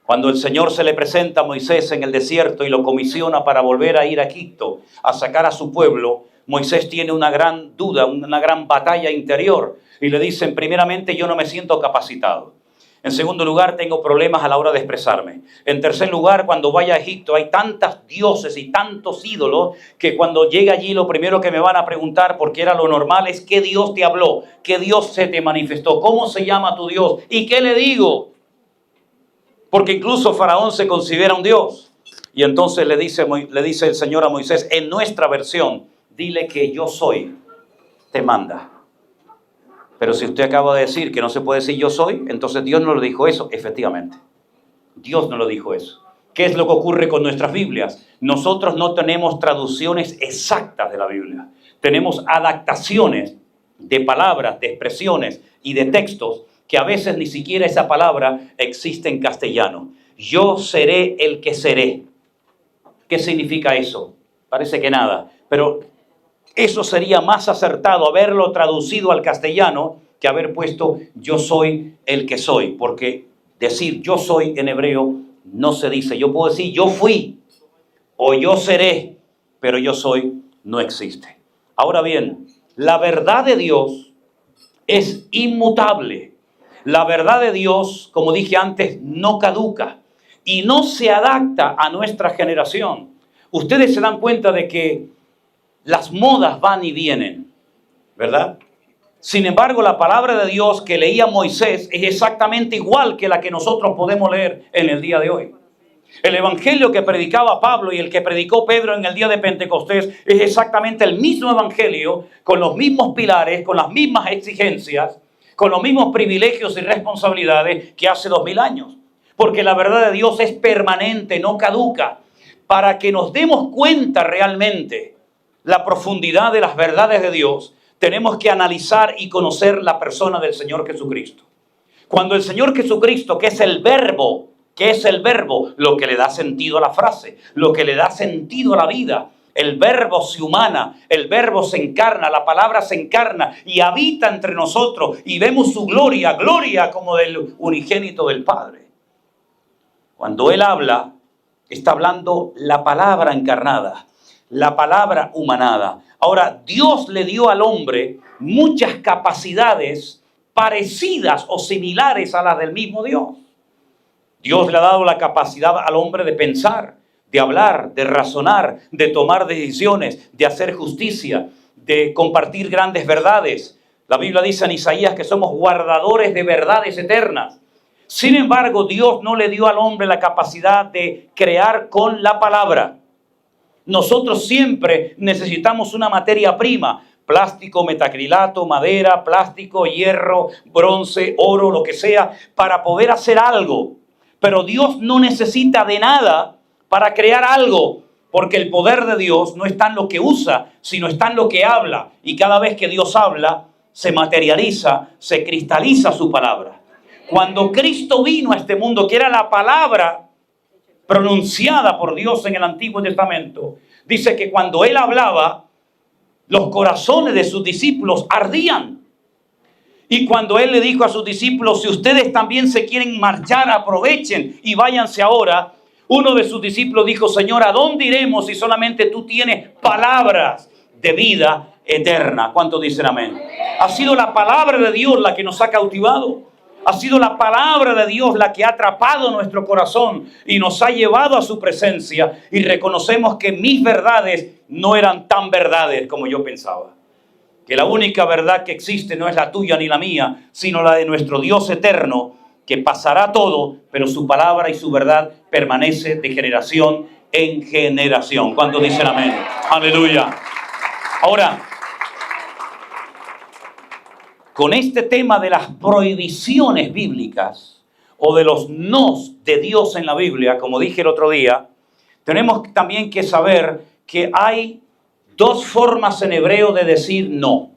Cuando el Señor se le presenta a Moisés en el desierto y lo comisiona para volver a ir a Egipto, a sacar a su pueblo, Moisés tiene una gran duda, una gran batalla interior. Y le dicen, primeramente, yo no me siento capacitado. En segundo lugar, tengo problemas a la hora de expresarme. En tercer lugar, cuando vaya a Egipto, hay tantos dioses y tantos ídolos que cuando llegue allí lo primero que me van a preguntar, porque era lo normal, es ¿qué Dios te habló? ¿Qué Dios se te manifestó? ¿Cómo se llama tu Dios? ¿Y qué le digo? Porque incluso Faraón se considera un Dios. Y entonces le dice el Señor a Moisés, en nuestra versión, dile que yo soy, te manda. Pero si usted acaba de decir que no se puede decir yo soy, entonces Dios no lo dijo eso. Efectivamente, Dios no lo dijo eso. ¿Qué es lo que ocurre con nuestras Biblias? Nosotros no tenemos traducciones exactas de la Biblia. Tenemos adaptaciones de palabras, de expresiones y de textos que a veces ni siquiera esa palabra existe en castellano. Yo seré el que seré. ¿Qué significa eso? Parece que nada, pero eso sería más acertado haberlo traducido al castellano que haber puesto yo soy el que soy, porque decir yo soy en hebreo no se dice. Yo puedo decir yo fui o yo seré, pero yo soy no existe. Ahora bien, la verdad de Dios es inmutable. La verdad de Dios, como dije antes, no caduca y no se adapta a nuestra generación. Ustedes se dan cuenta de que las modas van y vienen, ¿verdad? Sin embargo, la palabra de Dios que leía Moisés es exactamente igual que la que nosotros podemos leer en el día de hoy. El evangelio que predicaba Pablo y el que predicó Pedro en el día de Pentecostés es exactamente el mismo evangelio, con los mismos pilares, con las mismas exigencias, con los mismos privilegios y responsabilidades que hace 2000 años. Porque la verdad de Dios es permanente, no caduca. Para que nos demos cuenta realmente la profundidad de las verdades de Dios, tenemos que analizar y conocer la persona del Señor Jesucristo. Cuando el Señor Jesucristo, que es el verbo, lo que le da sentido a la frase, lo que le da sentido a la vida, el verbo se humana, el verbo se encarna, la palabra se encarna y habita entre nosotros y vemos su gloria, gloria como del unigénito del Padre. Cuando Él habla, está hablando la palabra encarnada, la palabra humanada. Ahora, Dios le dio al hombre muchas capacidades parecidas o similares a las del mismo Dios. Dios le ha dado la capacidad al hombre de pensar, de hablar, de razonar, de tomar decisiones, de hacer justicia, de compartir grandes verdades. La Biblia dice en Isaías que somos guardadores de verdades eternas. Sin embargo, Dios no le dio al hombre la capacidad de crear con la palabra. Nosotros siempre necesitamos una materia prima, plástico, metacrilato, madera, plástico, hierro, bronce, oro, lo que sea, para poder hacer algo. Pero Dios no necesita de nada para crear algo, porque el poder de Dios no está en lo que usa, sino está en lo que habla. Y cada vez que Dios habla, se materializa, se cristaliza su palabra. Cuando Cristo vino a este mundo, que era la palabra pronunciada por Dios en el Antiguo Testamento, dice que cuando Él hablaba, los corazones de sus discípulos ardían. Y cuando Él le dijo a sus discípulos, si ustedes también se quieren marchar, aprovechen y váyanse ahora. Uno de sus discípulos dijo, Señor, ¿a dónde iremos si solamente tú tienes palabras de vida eterna? ¿Cuántos dicen amén? Ha sido la palabra de Dios la que nos ha cautivado. Ha sido la palabra de Dios la que ha atrapado nuestro corazón y nos ha llevado a su presencia. Y reconocemos que mis verdades no eran tan verdades como yo pensaba. Que la única verdad que existe no es la tuya ni la mía, sino la de nuestro Dios eterno, que pasará todo, pero su palabra y su verdad permanece de generación en generación. ¿Cuántos dicen amén? Aleluya. Ahora, con este tema de las prohibiciones bíblicas o de los nos de Dios en la Biblia, como dije el otro día, tenemos también que saber que hay dos formas en hebreo de decir no.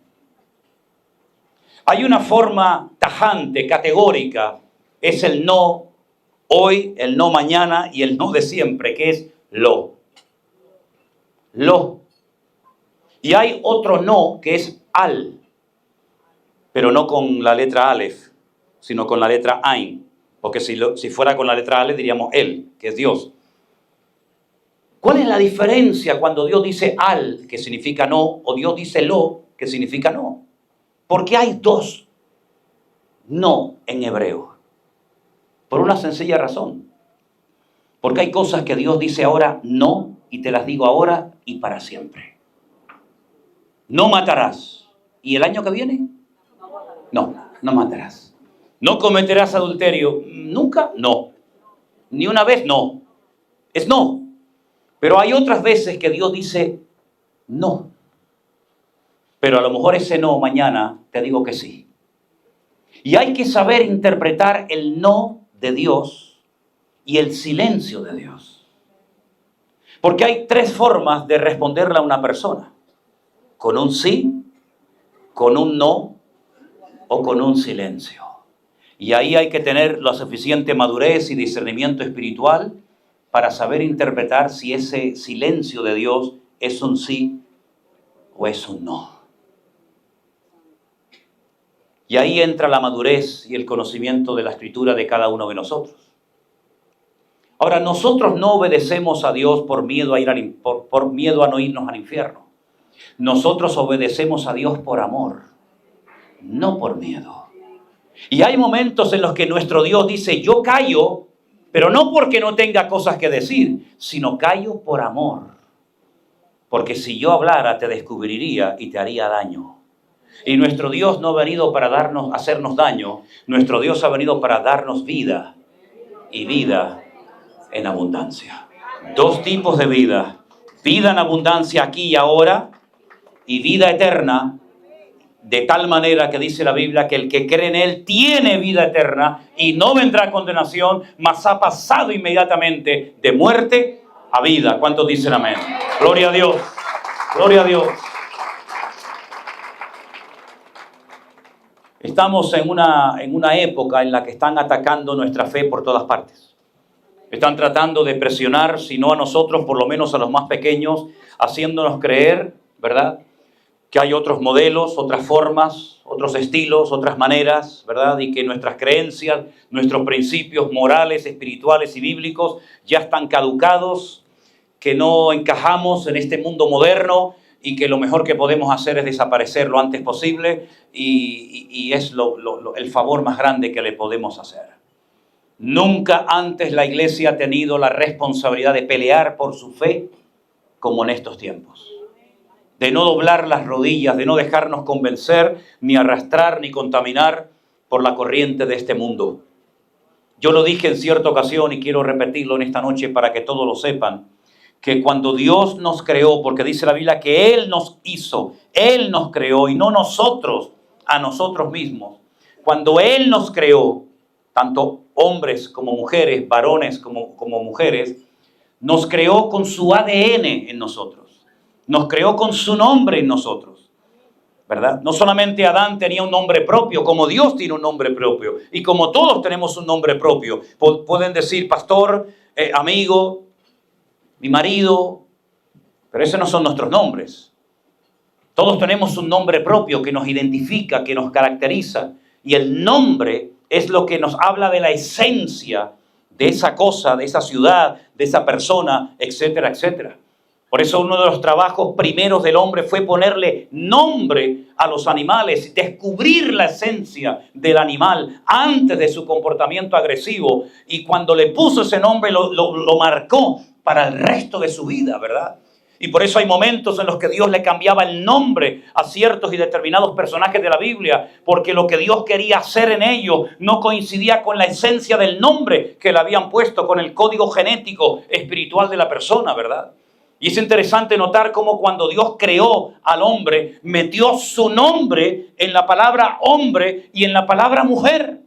Hay una forma tajante, categórica, es el no hoy, el no mañana y el no de siempre, que es lo. Lo. Y hay otro no que es al, pero no con la letra Aleph, sino con la letra Ain. Porque si fuera con la letra Aleph diríamos él, que es Dios. ¿Cuál es la diferencia cuando Dios dice al, que significa no, o Dios dice lo, que significa no? Porque hay dos no en hebreo. Por una sencilla razón. Porque hay cosas que Dios dice ahora no, y te las digo ahora y para siempre. No matarás. ¿Y el año que viene? No, no matarás. ¿No cometerás adulterio? ¿Nunca? No. ¿Ni una vez? No. Es no. Pero hay otras veces que Dios dice no. Pero a lo mejor ese no mañana te digo que sí. Y hay que saber interpretar el no de Dios y el silencio de Dios. Porque hay tres formas de responderle a una persona. Con un sí, con un no o con un silencio. Y ahí hay que tener la suficiente madurez y discernimiento espiritual para saber interpretar si ese silencio de Dios es un sí o es un no. Y ahí entra la madurez y el conocimiento de la Escritura de cada uno de nosotros. Ahora, nosotros no obedecemos a Dios por miedo por miedo a no irnos al infierno. Nosotros obedecemos a Dios por amor, no por miedo. Y hay momentos en los que nuestro Dios dice, yo callo, pero no porque no tenga cosas que decir, sino callo por amor. Porque si yo hablara, te descubriría y te haría daño. Y nuestro Dios no ha venido para hacernos daño. Nuestro Dios ha venido para darnos vida y vida en abundancia. Dos tipos de vida. Vida en abundancia aquí y ahora y vida eterna, de tal manera que dice la Biblia que el que cree en Él tiene vida eterna y no vendrá a condenación, mas ha pasado inmediatamente de muerte a vida. ¿Cuántos dicen amén? Gloria a Dios. Gloria a Dios. Estamos en una época en la que están atacando nuestra fe por todas partes. Están tratando de presionar, si no a nosotros, por lo menos a los más pequeños, haciéndonos creer, ¿verdad?, que hay otros modelos, otras formas, otros estilos, otras maneras, ¿verdad? Y que nuestras creencias, nuestros principios morales, espirituales y bíblicos ya están caducados, que no encajamos en este mundo moderno y que lo mejor que podemos hacer es desaparecer lo antes posible y es el favor más grande que le podemos hacer. Nunca antes la iglesia ha tenido la responsabilidad de pelear por su fe como en estos tiempos. De no doblar las rodillas, de no dejarnos convencer, ni arrastrar, ni contaminar por la corriente de este mundo. Yo lo dije en cierta ocasión y quiero repetirlo en esta noche para que todos lo sepan, que cuando Dios nos creó, porque dice la Biblia que Él nos hizo, Él nos creó y no nosotros a nosotros mismos. Cuando Él nos creó, tanto hombres como mujeres, varones como mujeres, nos creó con su ADN en nosotros. Nos creó con su nombre en nosotros, ¿verdad? No solamente Adán tenía un nombre propio, como Dios tiene un nombre propio. Y como todos tenemos un nombre propio. Pueden decir pastor, amigo, mi marido, pero esos no son nuestros nombres. Todos tenemos un nombre propio que nos identifica, que nos caracteriza. Y el nombre es lo que nos habla de la esencia de esa cosa, de esa ciudad, de esa persona, etcétera, etcétera. Por eso uno de los trabajos primeros del hombre fue ponerle nombre a los animales, descubrir la esencia del animal antes de su comportamiento agresivo. Y cuando le puso ese nombre lo marcó para el resto de su vida, ¿verdad? Y por eso hay momentos en los que Dios le cambiaba el nombre a ciertos y determinados personajes de la Biblia, porque lo que Dios quería hacer en ellos no coincidía con la esencia del nombre que le habían puesto, con el código genético espiritual de la persona, ¿verdad? Y es interesante notar cómo cuando Dios creó al hombre, metió su nombre en la palabra hombre y en la palabra mujer.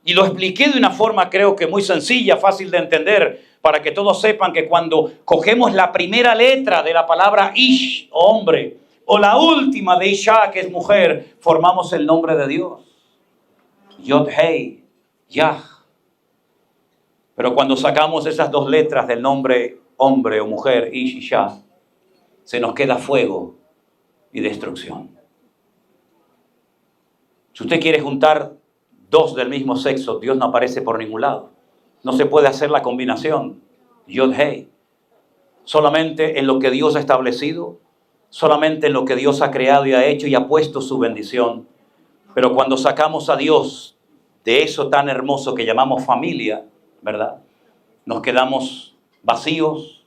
Y lo expliqué de una forma creo que muy sencilla, fácil de entender, para que todos sepan que cuando cogemos la primera letra de la palabra Ish, hombre, o la última de Isha, que es mujer, formamos el nombre de Dios. Yod-Hei, Yah. Pero cuando sacamos esas dos letras del nombre hombre o mujer, Ish y Shah, se nos queda fuego y destrucción. Si usted quiere juntar dos del mismo sexo, Dios no aparece por ningún lado. No se puede hacer la combinación. Yod-Hei. Solamente en lo que Dios ha establecido, solamente en lo que Dios ha creado y ha hecho y ha puesto su bendición. Pero cuando sacamos a Dios de eso tan hermoso que llamamos familia, ¿verdad? Nos quedamos vacíos,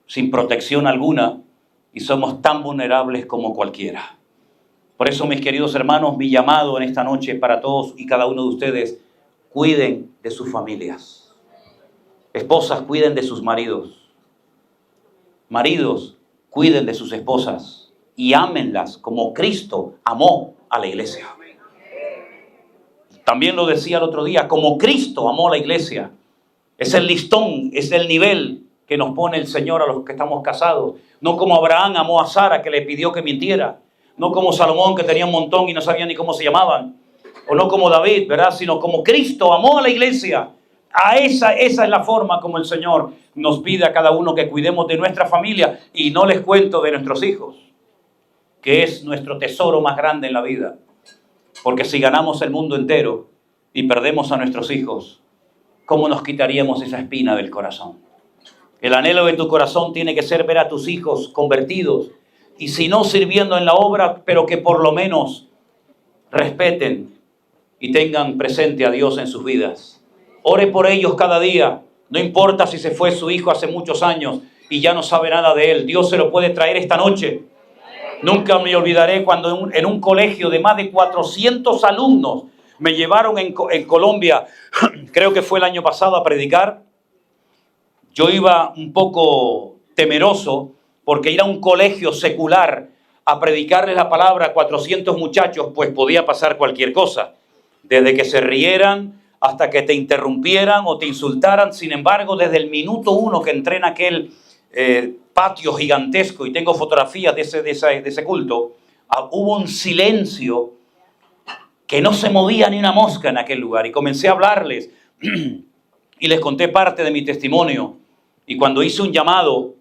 sin protección alguna, y somos tan vulnerables como cualquiera. Por eso, mis queridos hermanos, mi llamado en esta noche para todos y cada uno de ustedes, cuiden de sus familias. Esposas, cuiden de sus maridos. Maridos, cuiden de sus esposas y ámenlas como Cristo amó a la iglesia. También lo decía el otro día, como Cristo amó a la iglesia. Es el listón, es el nivel que nos pone el Señor a los que estamos casados. No como Abraham amó a Sara, que le pidió que mintiera. No como Salomón, que tenía un montón y no sabía ni cómo se llamaban. O no como David, ¿verdad? Sino como Cristo amó a la iglesia. Esa es la forma como el Señor nos pide a cada uno que cuidemos de nuestra familia. Y no les cuento de nuestros hijos, que es nuestro tesoro más grande en la vida. Porque si ganamos el mundo entero y perdemos a nuestros hijos, ¿cómo nos quitaríamos esa espina del corazón? El anhelo de tu corazón tiene que ser ver a tus hijos convertidos. Y si no sirviendo en la obra, pero que por lo menos respeten y tengan presente a Dios en sus vidas. Ore por ellos cada día. No importa si se fue su hijo hace muchos años y ya no sabe nada de él. Dios se lo puede traer esta noche. Nunca me olvidaré cuando en un colegio de más de 400 alumnos me llevaron en Colombia, creo que fue el año pasado, a predicar. yo iba un poco temeroso porque ir a un colegio secular a predicarles la palabra a 400 muchachos, pues podía pasar cualquier cosa. Desde que se rieran hasta que te interrumpieran o te insultaran. Sin embargo, desde el minuto 1 que entré en aquel patio gigantesco, y tengo fotografías de ese culto, hubo un silencio que no se movía ni una mosca en aquel lugar. Y comencé a hablarles y les conté parte de mi testimonio. Y cuando hice un llamado,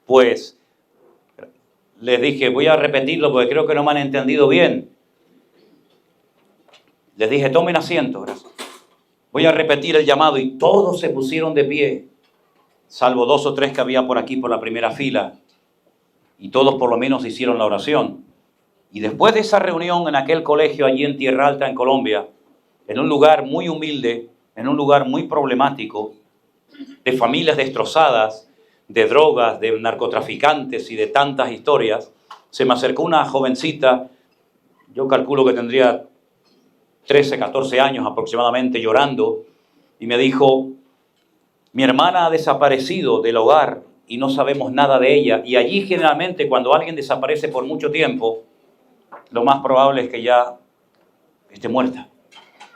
pues les dije, voy a repetirlo porque creo que no me han entendido bien. Les dije, tomen asiento, gracias. Voy a repetir el llamado, y todos se pusieron de pie, salvo 2 o 3 que había por aquí por la primera fila. Y todos por lo menos hicieron la oración. Y después de esa reunión en aquel colegio allí en Tierra Alta, en Colombia, en un lugar muy humilde, en un lugar muy problemático, de familias destrozadas, de drogas, de narcotraficantes y de tantas historias, se me acercó una jovencita, yo calculo que tendría 13, 14 años aproximadamente, llorando, y me dijo, mi hermana ha desaparecido del hogar y no sabemos nada de ella. Y allí generalmente cuando alguien desaparece por mucho tiempo, lo más probable es que ya esté muerta.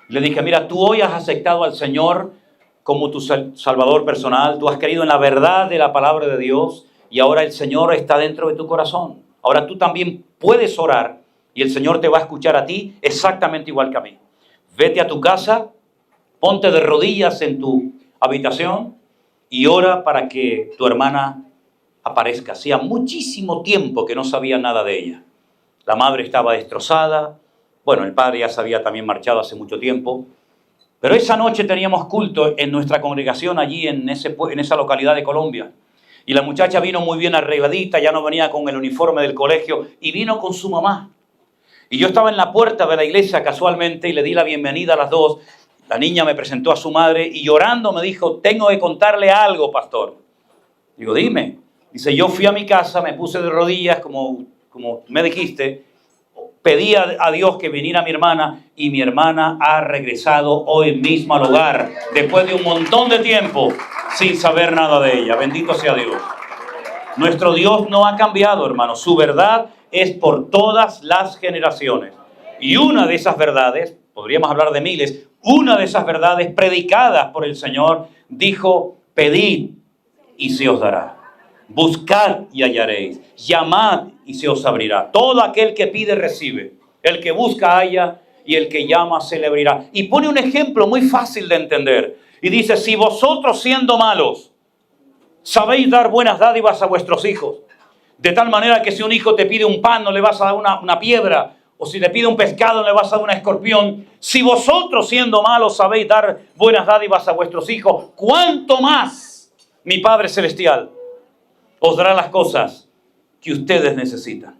Le dije, mira, tú hoy has aceptado al Señor como tu Salvador personal, tú has creído en la verdad de la palabra de Dios y ahora el Señor está dentro de tu corazón. Ahora tú también puedes orar y el Señor te va a escuchar a ti exactamente igual que a mí. Vete a tu casa, ponte de rodillas en tu habitación y ora para que tu hermana aparezca. Hacía muchísimo tiempo que no sabía nada de ella. La madre estaba destrozada. Bueno, el padre ya se había también marchado hace mucho tiempo. Pero esa noche teníamos culto en nuestra congregación allí en esa localidad de Colombia. Y la muchacha vino muy bien arregladita, ya no venía con el uniforme del colegio y vino con su mamá. Y yo estaba en la puerta de la iglesia casualmente y le di la bienvenida a las dos. La niña me presentó a su madre y llorando me dijo, tengo que contarle algo, pastor. Digo, dime. Dice, yo fui a mi casa, me puse de rodillas como me dijiste, pedí a Dios que viniera mi hermana y mi hermana ha regresado hoy mismo al hogar después de un montón de tiempo sin saber nada de ella. Bendito sea Dios. Nuestro Dios no ha cambiado, hermano. Su verdad es por todas las generaciones. Y una de esas verdades, podríamos hablar de miles, una de esas verdades predicadas por el Señor dijo, pedid y se os dará. Buscad y hallaréis. Llamad y se os abrirá. Todo aquel que pide recibe. El que busca halla y el que llama se le abrirá. Y pone un ejemplo muy fácil de entender. Y dice, si vosotros siendo malos sabéis dar buenas dádivas a vuestros hijos, de tal manera que si un hijo te pide un pan no le vas a dar una piedra, o si te pide un pescado no le vas a dar un escorpión, si vosotros siendo malos sabéis dar buenas dádivas a vuestros hijos, ¿cuánto más mi Padre Celestial os dará las cosas que ustedes necesitan?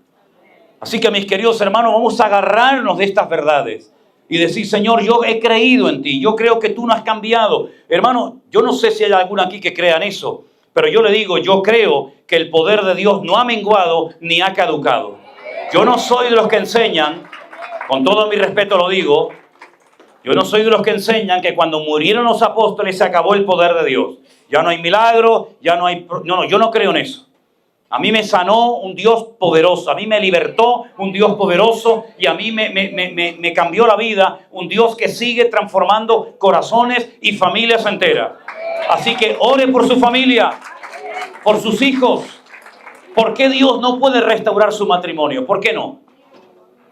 Así que mis queridos hermanos, vamos a agarrarnos de estas verdades y decir, Señor, yo he creído en ti, yo creo que tú no has cambiado. Hermano, yo no sé si hay alguno aquí que crea en eso, pero yo le digo, yo creo que el poder de Dios no ha menguado ni ha caducado. Yo no soy de los que enseñan, con todo mi respeto lo digo, yo no soy de los que enseñan que cuando murieron los apóstoles se acabó el poder de Dios. Ya no hay milagro, ya no hay... No, yo no creo en eso. A mí me sanó un Dios poderoso, a mí me libertó un Dios poderoso y a mí me cambió la vida un Dios que sigue transformando corazones y familias enteras. Así que ore por su familia, por sus hijos. ¿Por qué Dios no puede restaurar su matrimonio? ¿Por qué no?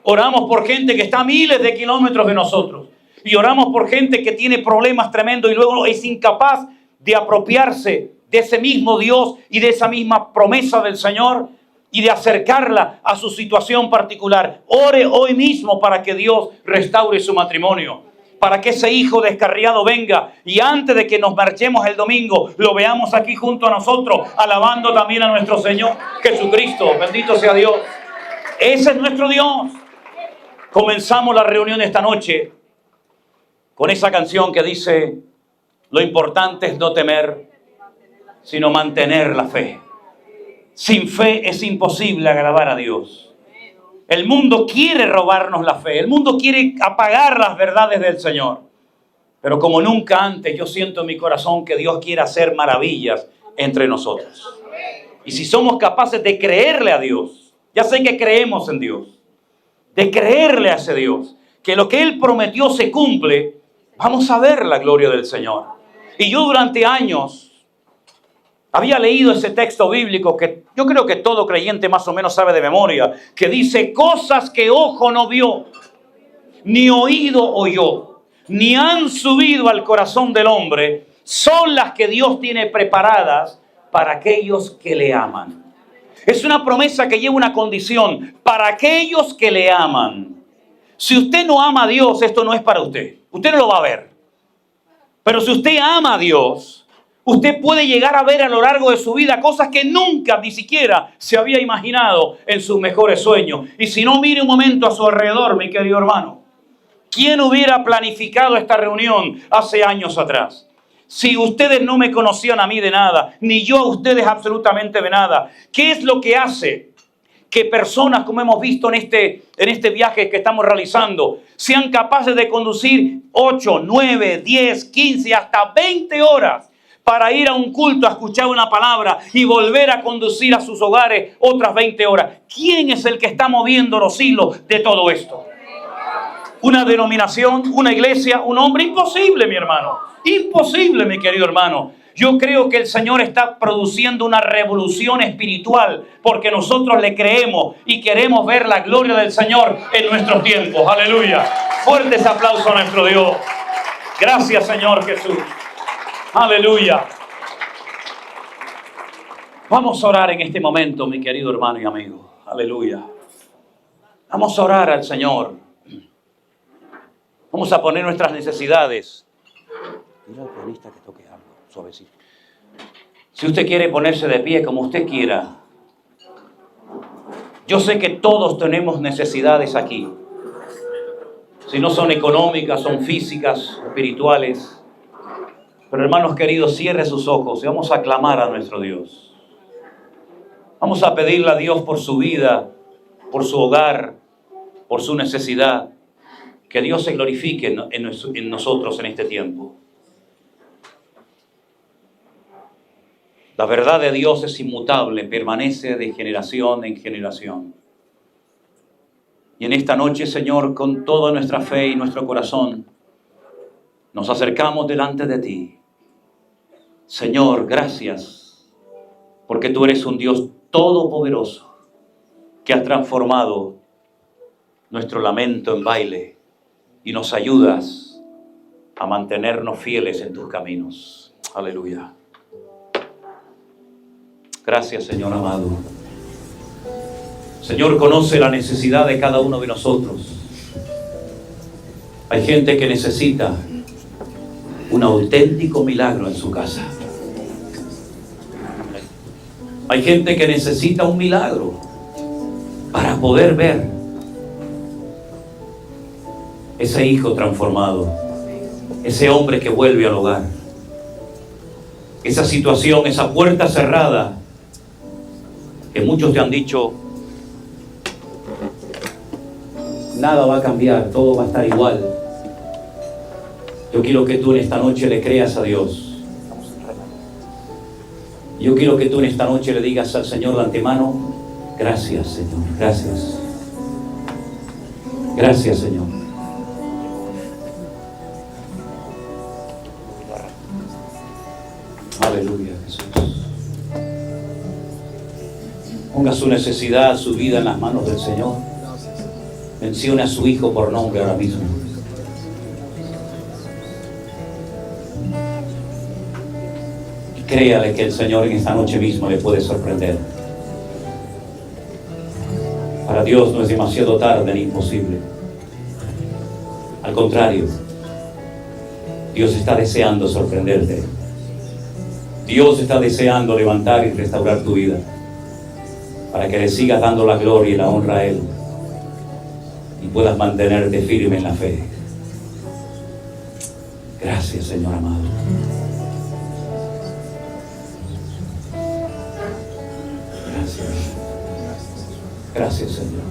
Oramos por gente que está a miles de kilómetros de nosotros y oramos por gente que tiene problemas tremendos y luego es incapaz de apropiarse de ese mismo Dios y de esa misma promesa del Señor y de acercarla a su situación particular. Ore hoy mismo para que Dios restaure su matrimonio, para que ese hijo descarriado venga y antes de que nos marchemos el domingo lo veamos aquí junto a nosotros, alabando también a nuestro Señor Jesucristo. Bendito sea Dios. Ese es nuestro Dios. Comenzamos la reunión esta noche con esa canción que dice, lo importante es no temer, sino mantener la fe. Sin fe es imposible agradar a Dios. El mundo quiere robarnos la fe. El mundo quiere apagar las verdades del Señor. Pero como nunca antes, yo siento en mi corazón que Dios quiere hacer maravillas entre nosotros. Y si somos capaces de creerle a Dios, ya sé que creemos en Dios, de creerle a ese Dios, que lo que Él prometió se cumple, vamos a ver la gloria del Señor. Y yo durante años había leído ese texto bíblico que yo creo que todo creyente más o menos sabe de memoria, que dice: cosas que ojo no vio, ni oído oyó, ni han subido al corazón del hombre, son las que Dios tiene preparadas para aquellos que le aman. Es una promesa que lleva una condición: para aquellos que le aman. Si usted no ama a Dios, esto no es para usted. Usted no lo va a ver. Pero si usted ama a Dios, usted puede llegar a ver a lo largo de su vida cosas que nunca ni siquiera se había imaginado en sus mejores sueños. Y si no, mire un momento a su alrededor, mi querido hermano. ¿Quién hubiera planificado esta reunión hace años atrás? Si ustedes no me conocían a mí de nada, ni yo a ustedes absolutamente de nada, ¿qué es lo que hace que personas, como hemos visto en este viaje que estamos realizando, sean capaces de conducir 8, 9, 10, 15, hasta 20 horas para ir a un culto, a escuchar una palabra y volver a conducir a sus hogares otras 20 horas? ¿Quién es el que está moviendo los hilos de todo esto? ¿Una denominación, una iglesia, un hombre? Imposible, mi hermano. Imposible, mi querido hermano. Yo creo que el Señor está produciendo una revolución espiritual porque nosotros le creemos y queremos ver la gloria del Señor en nuestros tiempos. Aleluya. Fuertes aplausos a nuestro Dios. Gracias, Señor Jesús. Aleluya. Vamos a orar en este momento, mi querido hermano y amigo. Aleluya. Vamos a orar al Señor. Vamos a poner nuestras necesidades. Mira al pianista que toque algo, suavecito. Si usted quiere ponerse de pie como usted quiera. Yo sé que todos tenemos necesidades aquí. Si no son económicas, son físicas, espirituales. Pero hermanos queridos, cierre sus ojos y vamos a clamar a nuestro Dios. Vamos a pedirle a Dios por su vida, por su hogar, por su necesidad. Que Dios se glorifique en nosotros en este tiempo. La verdad de Dios es inmutable, permanece de generación en generación. Y en esta noche, Señor, con toda nuestra fe y nuestro corazón, nos acercamos delante de ti. Señor, gracias, porque tú eres un Dios todopoderoso, que has transformado nuestro lamento en baile y nos ayudas a mantenernos fieles en tus caminos. Aleluya. Gracias, Señor amado. Señor, conoce la necesidad de cada uno de nosotros. Hay gente que necesita un auténtico milagro en su casa. Hay gente que necesita un milagro para poder ver ese hijo transformado, ese hombre que vuelve al hogar, esa situación, esa puerta cerrada que muchos te han dicho, nada va a cambiar, todo va a estar igual. Yo quiero que tú en esta noche le creas a Dios. Yo quiero que tú en esta noche le digas al Señor de antemano: gracias, Señor, gracias. Gracias, Señor. Aleluya, Jesús. Ponga su necesidad, su vida en las manos del Señor. Mencione a su hijo por nombre ahora mismo. Y créale que el Señor en esta noche mismo le puede sorprender. Para Dios no es demasiado tarde ni imposible. Al contrario, Dios está deseando sorprenderte. Dios está deseando levantar y restaurar tu vida para que le sigas dando la gloria y la honra a Él y puedas mantenerte firme en la fe. Gracias, Señor amado. Gracias. Gracias, Señor.